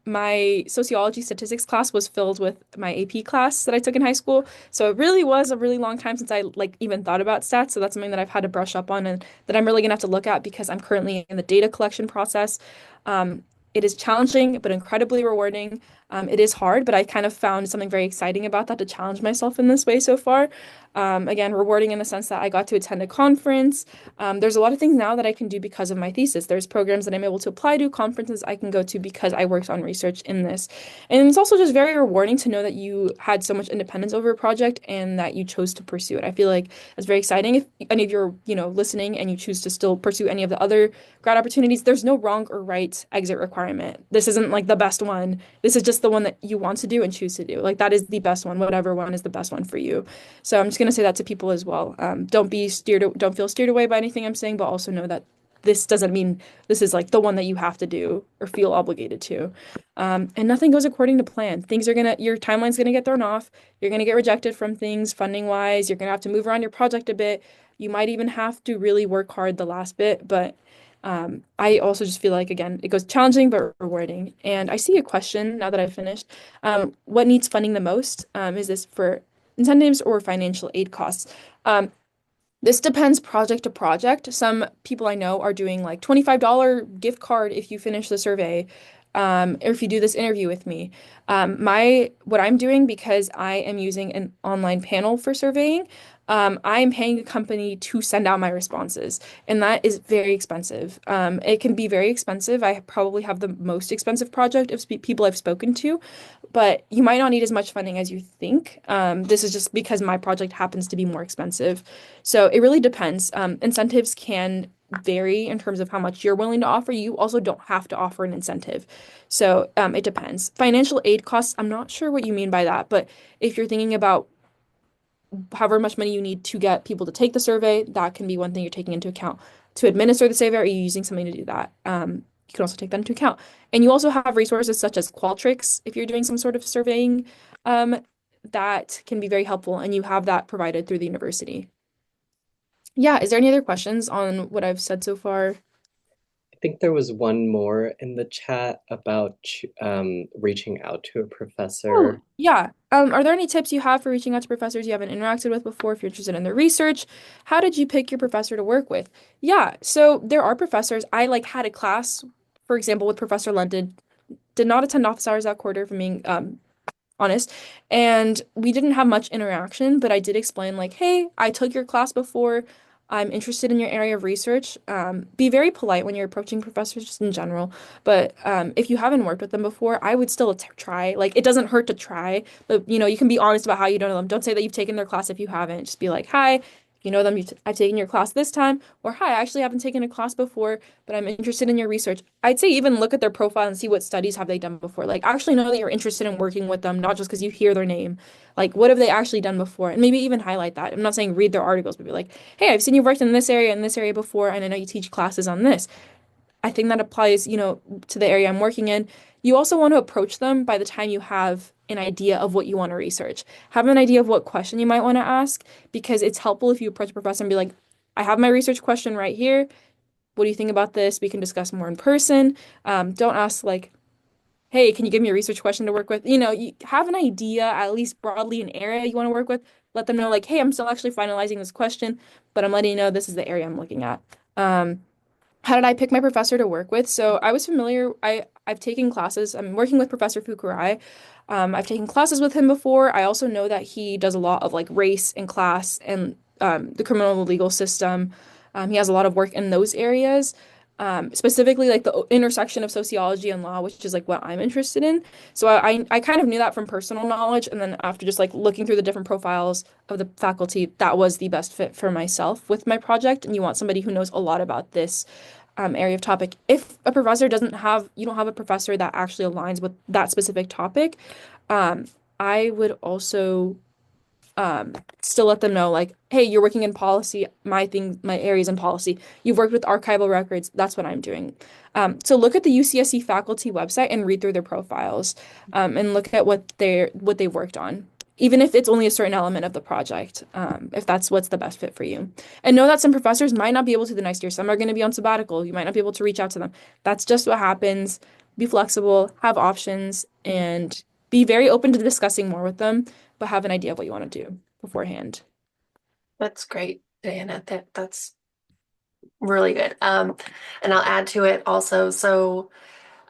My sociology statistics class was filled with my AP class that I took in high school. So it really was a really long time since I even thought about stats. So that's something that I've had to brush up on and that I'm really gonna have to look at because I'm currently in the data collection process. It is challenging, but incredibly rewarding. It is hard, but I kind of found something very exciting about that to challenge myself in this way so far. Again, rewarding in the sense that I got to attend a conference. There's a lot of things now that I can do because of my thesis. There's programs that I'm able to apply to, conferences I can go to because I worked on research in this. And it's also just very rewarding to know that you had so much independence over a project and that you chose to pursue it. I feel like it's very exciting. If any of you are, listening and you choose to still pursue any of the other grad opportunities, there's no wrong or right exit requirement. This isn't like the best one. This is just the one that you want to do and choose to do. Like that is the best one, whatever one is the best one for you. So I'm just going to say that to people as well. Don't feel steered away by anything I'm saying, but also know that this doesn't mean this is like the one that you have to do or feel obligated to. And nothing goes according to plan. Your timeline's gonna get thrown off. You're gonna get rejected from things funding wise. You're gonna have to move around your project a bit. You might even have to really work hard the last bit, but I also just feel like, again, it goes challenging but rewarding. And I see a question now that I've finished. What needs funding the most? Is this for incentives or financial aid costs? This depends project to project. Some people I know are doing like $25 gift card if you finish the survey, or if you do this interview with me. What I'm doing, because I am using an online panel for surveying, I'm paying a company to send out my responses, and that is very expensive. It can be very expensive. I probably have the most expensive project of people I've spoken to, but you might not need as much funding as you think. This is just because my project happens to be more expensive. So it really depends. Incentives can vary in terms of how much you're willing to offer. You also don't have to offer an incentive. So it depends. Financial aid costs, I'm not sure what you mean by that, but if you're thinking about however much money you need to get people to take the survey, that can be one thing you're taking into account. To administer the survey, are you using something to do that? You can also take that into account. And you also have resources such as Qualtrics if you're doing some sort of surveying, that can be very helpful, and you have that provided through the university. Yeah, is there any other questions on what I've said so far? I think there was one more in the chat about reaching out to a Oh, professor. yeah. Are there any tips you have for reaching out to professors you haven't interacted with before if you're interested in their research? How did you pick your professor to work with? Yeah, so there are professors. I had a class, for example, with Professor London. Did not attend office hours that quarter, for being honest. And we didn't have much interaction, but I did explain, like, hey, I took your class before. I'm interested in your area of research. Be very polite when you're approaching professors, just in general. But if you haven't worked with them before, I would still try. Like, it doesn't hurt to try, but you can be honest about how you don't know them. Don't say that you've taken their class if you haven't. Just be like, hi, you know them, I've taken your class this time, or hi, I actually haven't taken a class before, but I'm interested in your research. I'd say even look at their profile and see what studies have they done before. Like, actually know that you're interested in working with them, not just because you hear their name. Like, what have they actually done before? And maybe even highlight that. I'm not saying read their articles, but be like, hey, I've seen you worked in this area and this area before, and I know you teach classes on this. I think that applies, to the area I'm working in. You also want to approach them by the time you have an idea of what you want to research. Have an idea of what question you might want to ask, because it's helpful if you approach a professor and be like, I have my research question right here. What do you think about this? We can discuss more in person. Don't ask like, hey, can you give me a research question to work with? You have an idea, at least broadly an area you want to work with. Let them know like, hey, I'm still actually finalizing this question, but I'm letting you know this is the area I'm looking at. How did I pick my professor to work with? So I was familiar, I've taken classes. I'm working with Professor Fukurai. I've taken classes with him before. I also know that he does a lot of like race and class and the criminal legal system. He has a lot of work in those areas. specifically like the intersection of sociology and law, which is like what I'm interested in. So I kind of knew that from personal knowledge, and then after just like looking through the different profiles of the faculty, that was the best fit for myself with my project. And you want somebody who knows a lot about this area of topic. If a professor doesn't have, you don't have a professor that actually aligns with that specific topic, um, I would also still let them know like, hey, you're working in policy. My area's in policy. You've worked with archival records. That's what I'm doing. So look at the UCSC faculty website and read through their profiles, and look at what they've worked on, even if it's only a certain element of the project, if that's what's the best fit for you. And know that some professors might not be able to the next year. Some are going to be on sabbatical. You might not be able to reach out to them. That's just what happens. Be flexible, have options, and be very open to discussing more with them, but have an idea of what you want to do beforehand. That's great, Diana. That's really good. And I'll add to it also. So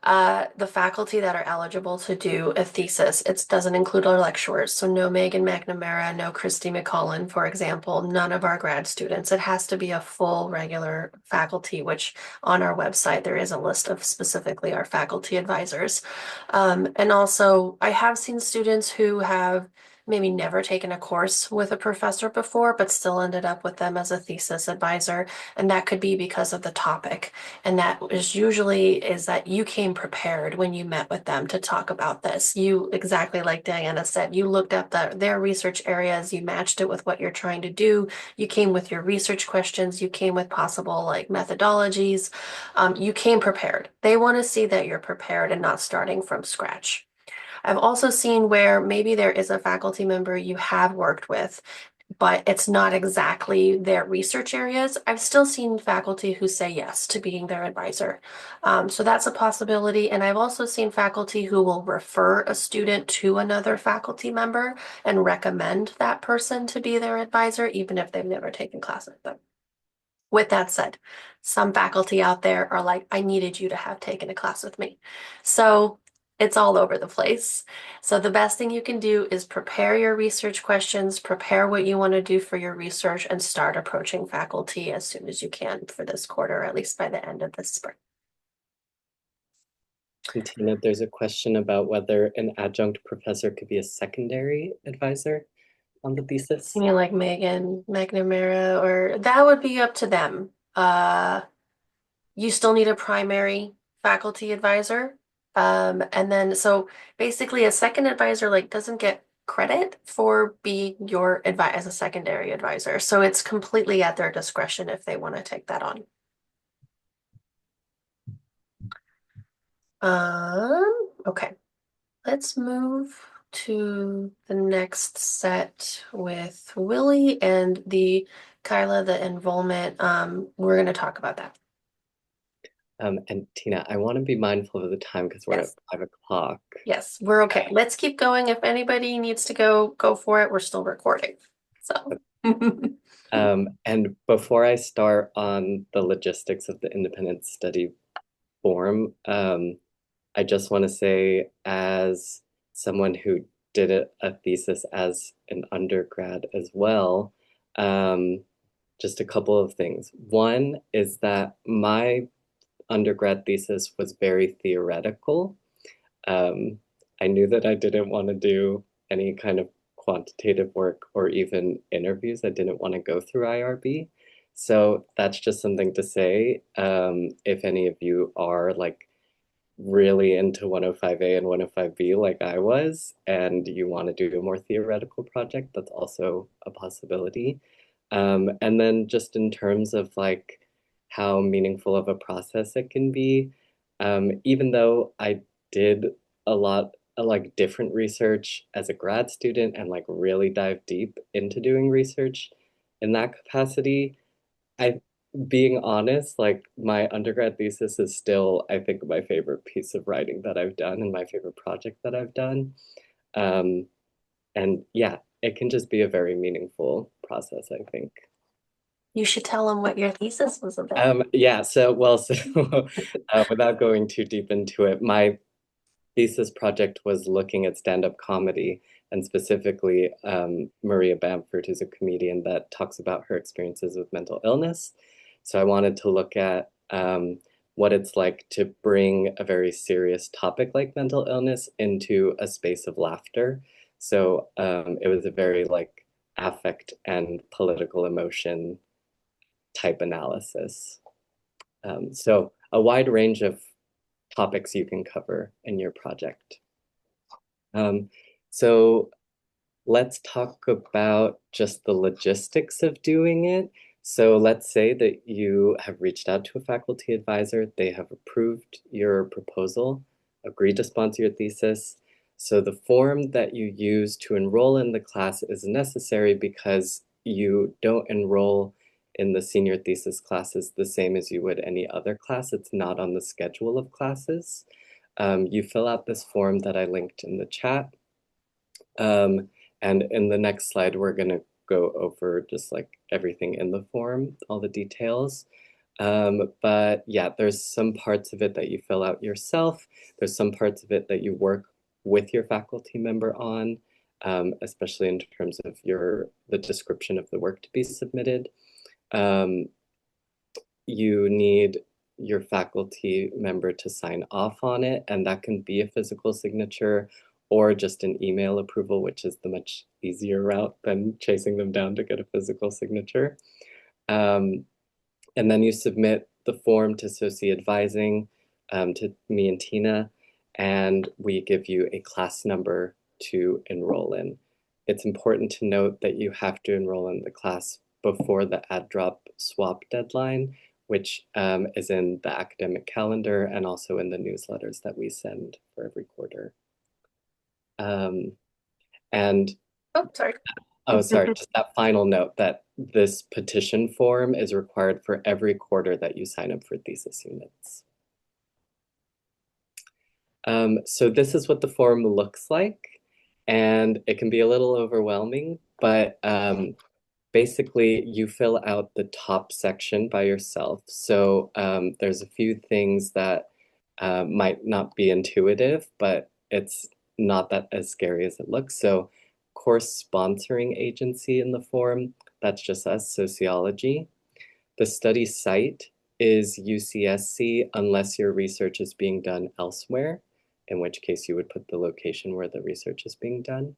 the faculty that are eligible to do a thesis, it doesn't include our lecturers. So no Megan McNamara, no Christy McCullen, for example, none of our grad students. It has to be a full regular faculty, which on our website there is a list of specifically our faculty advisors. And also I have seen students who have maybe never taken a course with a professor before, but still ended up with them as a thesis advisor. And that could be because of the topic. And that is that you came prepared when you met with them to talk about this. You, exactly like Diana said, you looked up their research areas, you matched it with what you're trying to do. You came with your research questions, you came with possible like methodologies. You came prepared. They want to see that you're prepared and not starting from scratch. I've also seen where maybe there is a faculty member you have worked with, but it's not exactly their research areas. I've still seen faculty who say yes to being their advisor. So that's a possibility. And I've also seen faculty who will refer a student to another faculty member and recommend that person to be their advisor, even if they've never taken class with them. With that said, some faculty out there are like, I needed you to have taken a class with me. So it's all over the place. So the best thing you can do is prepare your research questions, prepare what you want to do for your research, and start approaching faculty as soon as you can for this quarter, at least by the end of this spring. And Tina, there's a question about whether an adjunct professor could be a secondary advisor on the thesis. You mean like Megan McNamara, or that would be up to them. You still need a primary faculty advisor. And then so basically a second advisor like doesn't get credit for being your advice as a secondary advisor. So it's completely at their discretion if they want to take that on. Okay. Let's move to the next set with Willie and Kyla, the enrollment. We're going to talk about that. And Tina, I want to be mindful of the time because we're Yes. at 5 o'clock. Yes, we're okay. Let's keep going. If anybody needs to go for it. We're still recording. So. And before I start on the logistics of the independent study form, I just want to say, as someone who did a thesis as an undergrad as well, just a couple of things. One is that my undergrad thesis was very theoretical. I knew that I didn't want to do any kind of quantitative work or even interviews. I didn't want to go through IRB. So that's just something to say. If any of you are like really into 105A and 105B like I was, and you want to do a more theoretical project, that's also a possibility. And then just in terms of like how meaningful of a process it can be, even though I did a lot of like different research as a grad student and like really dive deep into doing research in that capacity, I, being honest, like my undergrad thesis is still, I think, my favorite piece of writing that I've done and my favorite project that I've done. Um, and yeah, it can just be a very meaningful process, I think. You should tell them what your thesis was about. Yeah, without going too deep into it, my thesis project was looking at stand-up comedy and specifically Maria Bamford, who's a comedian that talks about her experiences with mental illness. So I wanted to look at what it's like to bring a very serious topic like mental illness into a space of laughter. So it was a very like affect and political emotion type analysis. So a wide range of topics you can cover in your project. So let's talk about just the logistics of doing it. So let's say that you have reached out to a faculty advisor, they have approved your proposal, agreed to sponsor your thesis. So the form that you use to enroll in the class is necessary because you don't enroll in the senior thesis classes the same as you would any other class. It's not on the schedule of classes. You fill out this form that I linked in the chat. And in the next slide, we're going to go over just like everything in the form, all the details. But yeah, there's some parts of it that you fill out yourself. There's some parts of it that you work with your faculty member on, especially in terms of the description of the work to be submitted. You need your faculty member to sign off on it, and that can be a physical signature or just an email approval, which is the much easier route than chasing them down to get a physical signature. And then you submit the form to Soci Advising, to me and Tina, and we give you a class number to enroll in. It's important to note that you have to enroll in the class before the add drop swap deadline, which is in the academic calendar and also in the newsletters that we send for every quarter. And Oh, sorry. oh, sorry, just that final note that this petition form is required for every quarter that you sign up for thesis units. So this is what the form looks like, and it can be a little overwhelming, but basically you fill out the top section by yourself. So there's a few things that might not be intuitive, but it's not that as scary as it looks. So course sponsoring agency in the form, that's just us, Sociology. The study site is UCSC unless your research is being done elsewhere, in which case you would put the location where the research is being done.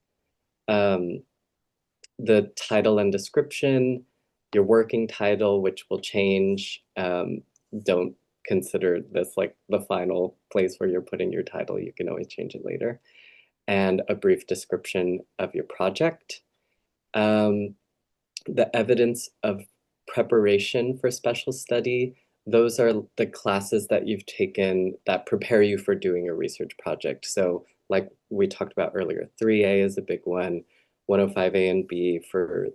The title and description, your working title, which will change. Don't consider this like the final place where you're putting your title. You can always change it later. And a brief description of your project. The evidence of preparation for special study, those are the classes that you've taken that prepare you for doing a research project. So like we talked about earlier, 3A is a big one, 105A and B for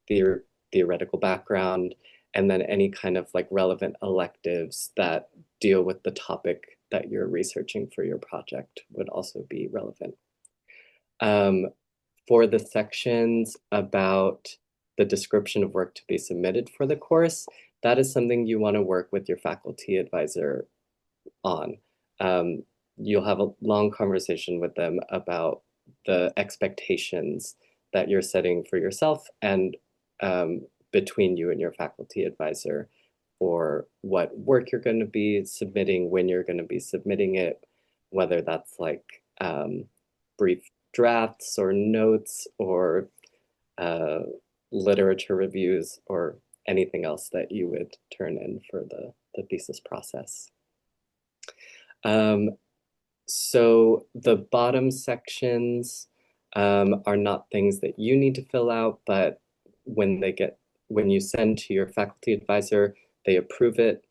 theoretical background, and then any kind of like relevant electives that deal with the topic that you're researching for your project would also be relevant. For the sections about the description of work to be submitted for the course, that is something you want to work with your faculty advisor on. You'll have a long conversation with them about the expectations that you're setting for yourself and between you and your faculty advisor for what work you're going to be submitting, when you're going to be submitting it, whether that's like brief drafts or notes or literature reviews or anything else that you would turn in for the thesis process. So the bottom sections are not things that you need to fill out, but when you send to your faculty advisor, they approve it,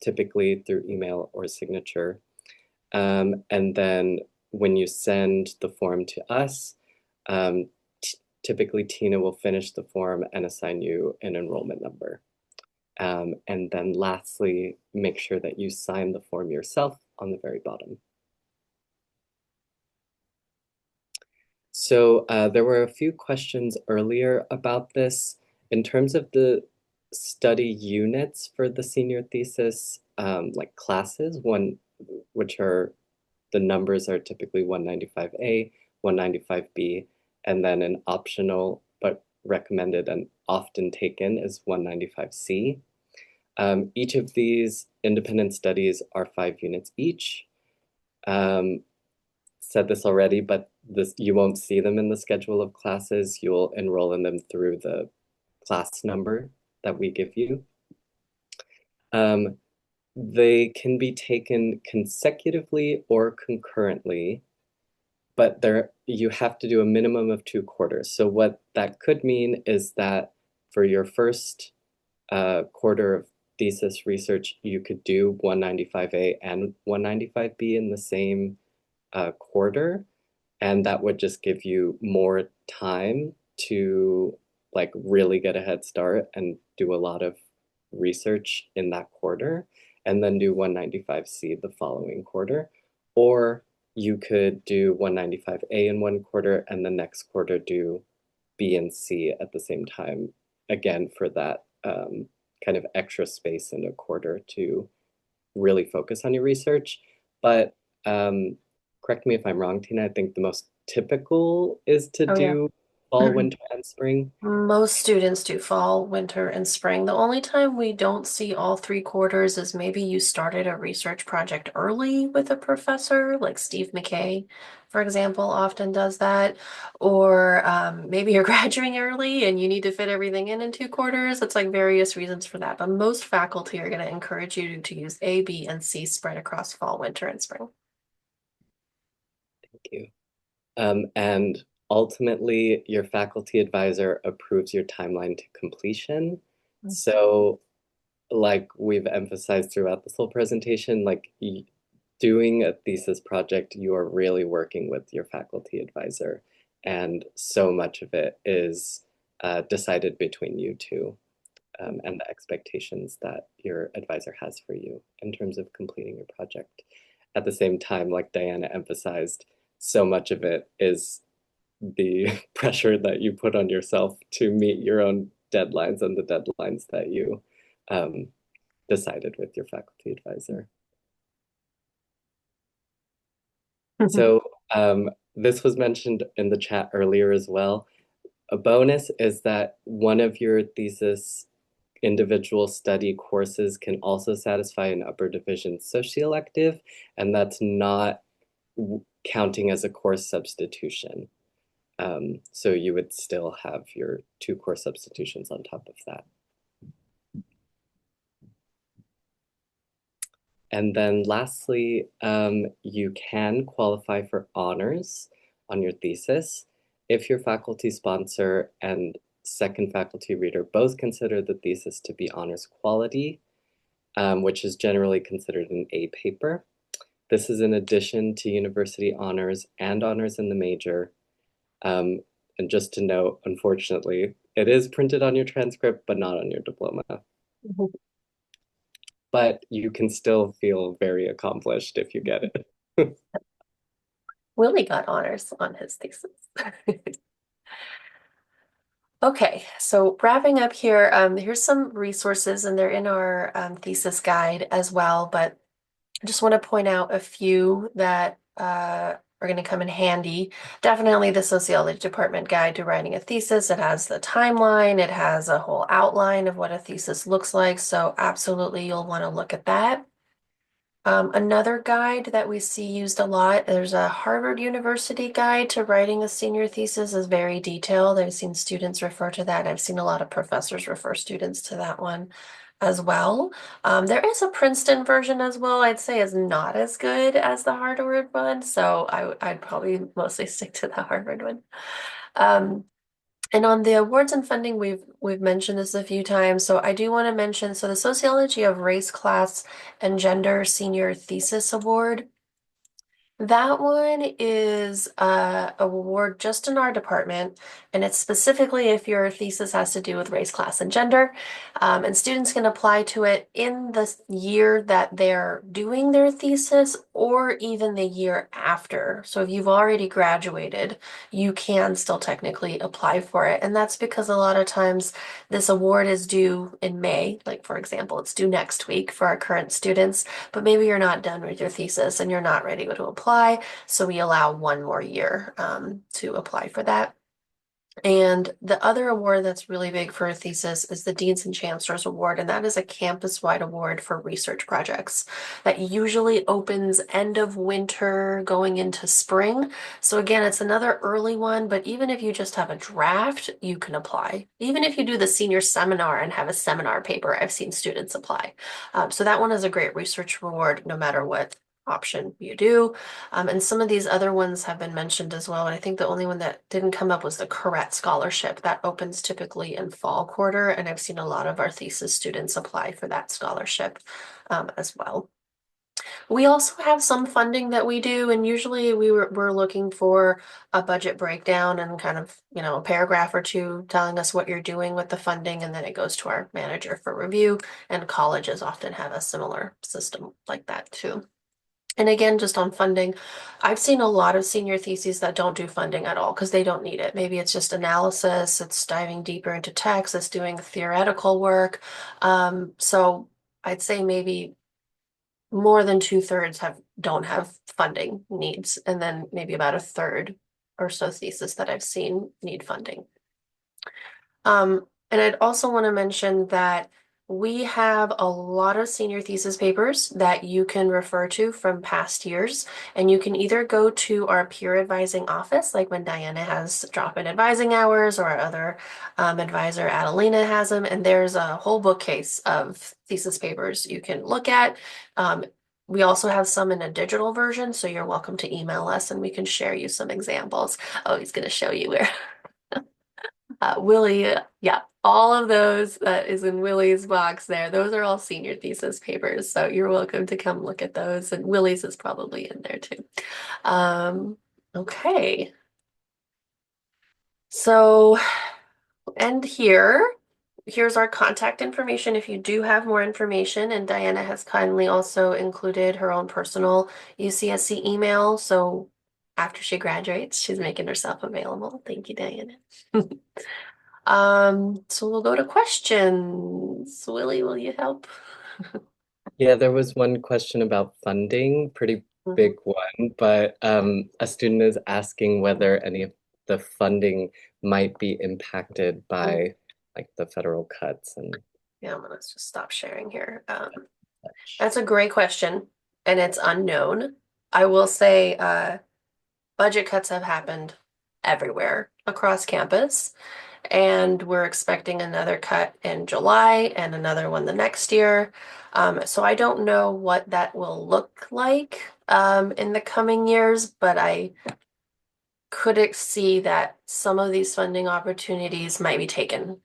typically through email or signature. And then when you send the form to us, typically Tina will finish the form and assign you an enrollment number. And then lastly, make sure that you sign the form yourself on the very bottom. So there were a few questions earlier about this. In terms of the study units for the senior thesis, like classes, which are the numbers are typically 195A, 195B, and then an optional but recommended and often taken is 195C. Each of these independent studies are 5 units each. Said this already, but you won't see them in the schedule of classes. You'll enroll in them through the class number that we give you. Um, they can be taken consecutively or concurrently, but you have to do a minimum of 2 quarters. So what that could mean is that for your first quarter of thesis research, you could do 195A and 195B in the same quarter, and that would just give you more time to like really get a head start and do a lot of research in that quarter, and then do 195C the following quarter. Or you could do 195A in one quarter and the next quarter do B and C at the same time, again for that kind of extra space in a quarter to really focus on your research. But correct me if I'm wrong, Tina, I think the most typical is to Oh, yeah. do fall, winter, and spring. Most students do fall, winter, and spring. The only time we don't see all 3 quarters is maybe you started a research project early with a professor, like Steve McKay, for example, often does that. Or maybe you're graduating early and you need to fit everything in 2 quarters. It's like various reasons for that. But most faculty are going to encourage you to use A, B, and C spread across fall, winter, and spring. Thank you. And ultimately, your faculty advisor approves your timeline to completion. So, like we've emphasized throughout this whole presentation, like doing a thesis project, you are really working with your faculty advisor, and so much of it is decided between you two, and the expectations that your advisor has for you in terms of completing your project. At the same time, like Diana emphasized, so much of it is the pressure that you put on yourself to meet your own deadlines and the deadlines that you decided with your faculty advisor. So this was mentioned in the chat earlier as well. A bonus is that one of your thesis individual study courses can also satisfy an upper division socio-elective, and that's not counting as a course substitution. So you would still have your 2 course substitutions on top of that. And then lastly, you can qualify for honors on your thesis if your faculty sponsor and second faculty reader both consider the thesis to be honors quality, which is generally considered an A paper. This is in addition to university honors and honors in the major. And just to note, unfortunately, it is printed on your transcript, but not on your diploma. But you can still feel very accomplished if you get it. Willie got honors on his thesis. Okay, so wrapping up here, here's some resources and they're in our thesis guide as well, but I just want to point out a few that are going to come in handy. Definitely the Sociology Department Guide to Writing a Thesis. It has the timeline, it has a whole outline of what a thesis looks like, so absolutely you'll want to look at that. Another guide that we see used a lot, there's a Harvard University guide to writing a senior thesis, is very detailed. I've seen students refer to that. I've seen a lot of professors refer students to that one as well. There is a Princeton version as well. I'd say is not as good as the Harvard one, so I'd probably mostly stick to the Harvard one. And on the awards and funding, we've mentioned this a few times, so I do want to mention, so the Sociology of Race, Class, and Gender Senior Thesis Award, that one is a award just in our department, and it's specifically if your thesis has to do with race, class, and gender. And students can apply to it in the year that they're doing their thesis or even the year after. So if you've already graduated, you can still technically apply for it. And that's because a lot of times this award is due in May. Like, for example, it's due next week for our current students, but maybe you're not done with your thesis and you're not ready to apply. So we allow one more year to apply for that. And the other award that's really big for a thesis is the Deans and Chancellors Award, and that is a campus-wide award for research projects that usually opens end of winter going into spring. So again, it's another early one, but even if you just have a draft, you can apply. Even if you do the senior seminar and have a seminar paper, I've seen students apply. So that one is a great research reward no matter what option you do. And some of these other ones have been mentioned as well. And I think the only one that didn't come up was the Correct Scholarship. That opens typically in fall quarter. And I've seen a lot of our thesis students apply for that scholarship as well. We also have some funding that we do, and usually we're looking for a budget breakdown and kind of, a paragraph or two telling us what you're doing with the funding, and then it goes to our manager for review, and colleges often have a similar system like that too. And again, just on funding, I've seen a lot of senior theses that don't do funding at all because they don't need it. Maybe it's just analysis, it's diving deeper into text, it's doing theoretical work. So I'd say maybe more than 2/3 don't have funding needs, and then maybe about a third or so thesis that I've seen need funding. And I'd also want to mention that we have a lot of senior thesis papers that you can refer to from past years, and you can either go to our peer advising office, like when Diana has drop-in advising hours, or our other advisor, Adelina, has them, and there's a whole bookcase of thesis papers you can look at. We also have some in a digital version, so you're welcome to email us and we can share you some examples. Oh, he's going to show you where. Willie, yeah, all of those that is in Willie's box there. Those are all senior thesis papers, so you're welcome to come look at those. And Willie's is probably in there too. Okay. So, end here. Here's our contact information if you do have more information. And Diana has kindly also included her own personal UCSC email. So after she graduates, she's making herself available. Thank you, Diana. So we'll go to questions. Willie, will you help? Yeah, there was one question about funding, pretty big one, but a student is asking whether any of the funding might be impacted by like the federal cuts and Yeah, I'm gonna just stop sharing here. such. That's a great question, and it's unknown. I will say budget cuts have happened everywhere across campus, and we're expecting another cut in July and another one the next year. So I don't know what that will look like in the coming years, but I could see that some of these funding opportunities might be taken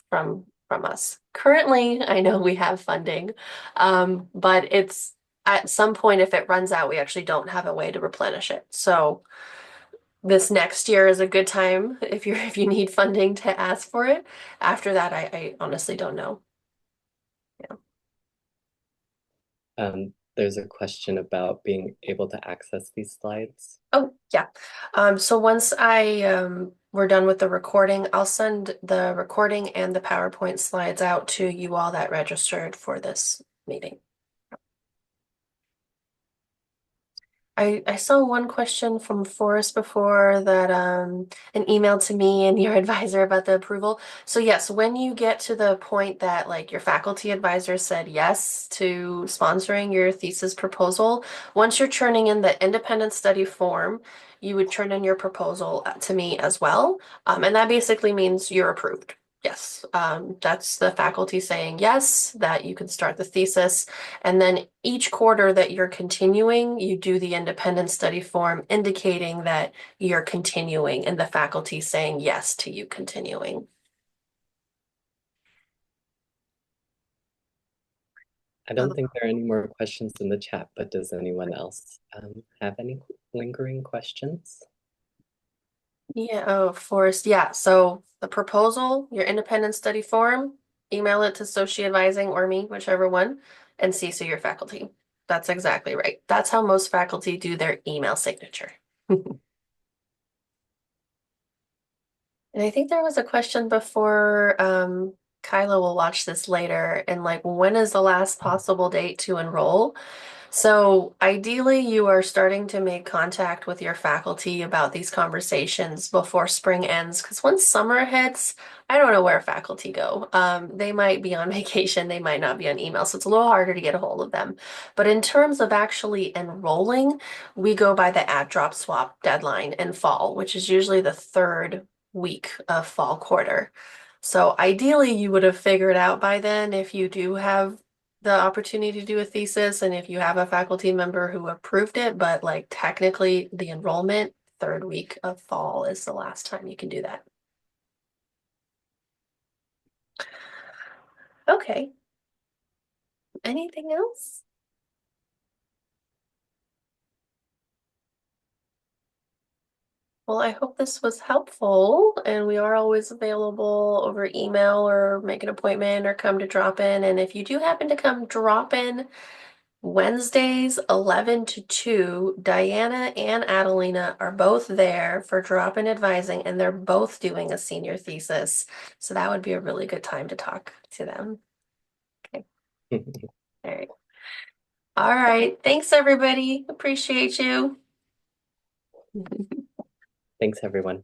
from us. Currently, I know we have funding, but it's at some point, if it runs out, we actually don't have a way to replenish it. So this next year is a good time if you need funding to ask for it. After that, I honestly don't know. Yeah. There's a question about being able to access these slides. Oh, yeah. So once we're done with the recording, I'll send the recording and the PowerPoint slides out to you all that registered for this meeting. I saw one question from Forrest before that an email to me and your advisor about the approval. So yes, when you get to the point that like your faculty advisor said yes to sponsoring your thesis proposal, once you're turning in the independent study form, you would turn in your proposal to me as well. And that basically means you're approved. Yes, that's the faculty saying yes, that you can start the thesis. And then each quarter that you're continuing, you do the independent study form indicating that you're continuing and the faculty saying yes to you continuing. I don't think there are any more questions in the chat, but does anyone else have any lingering questions? Yeah, oh, Forrest, yeah. So the proposal, your independent study form, email it to Soci Advising or me, whichever one, and CC your faculty. That's exactly right. That's how most faculty do their email signature. And I think there was a question before, Kyla will watch this later, and like, when is the last possible date to enroll? So ideally, you are starting to make contact with your faculty about these conversations before spring ends, because once summer hits, I don't know where faculty go. They might be on vacation, they might not be on email, so it's a little harder to get a hold of them. But in terms of actually enrolling, we go by the add drop swap deadline in fall, which is usually the third week of fall quarter. So ideally, you would have figured out by then if you do have the opportunity to do a thesis and if you have a faculty member who approved it, but like technically the enrollment, third week of fall is the last time you can do that. Okay. Anything else? Well, I hope this was helpful, and we are always available over email or make an appointment or come to drop in. And if you do happen to come drop in, Wednesdays, 11 to 2, Diana and Adelina are both there for drop-in advising, and they're both doing a senior thesis. So that would be a really good time to talk to them. Okay. All right. All right. Thanks, everybody. Appreciate you. Thanks, everyone.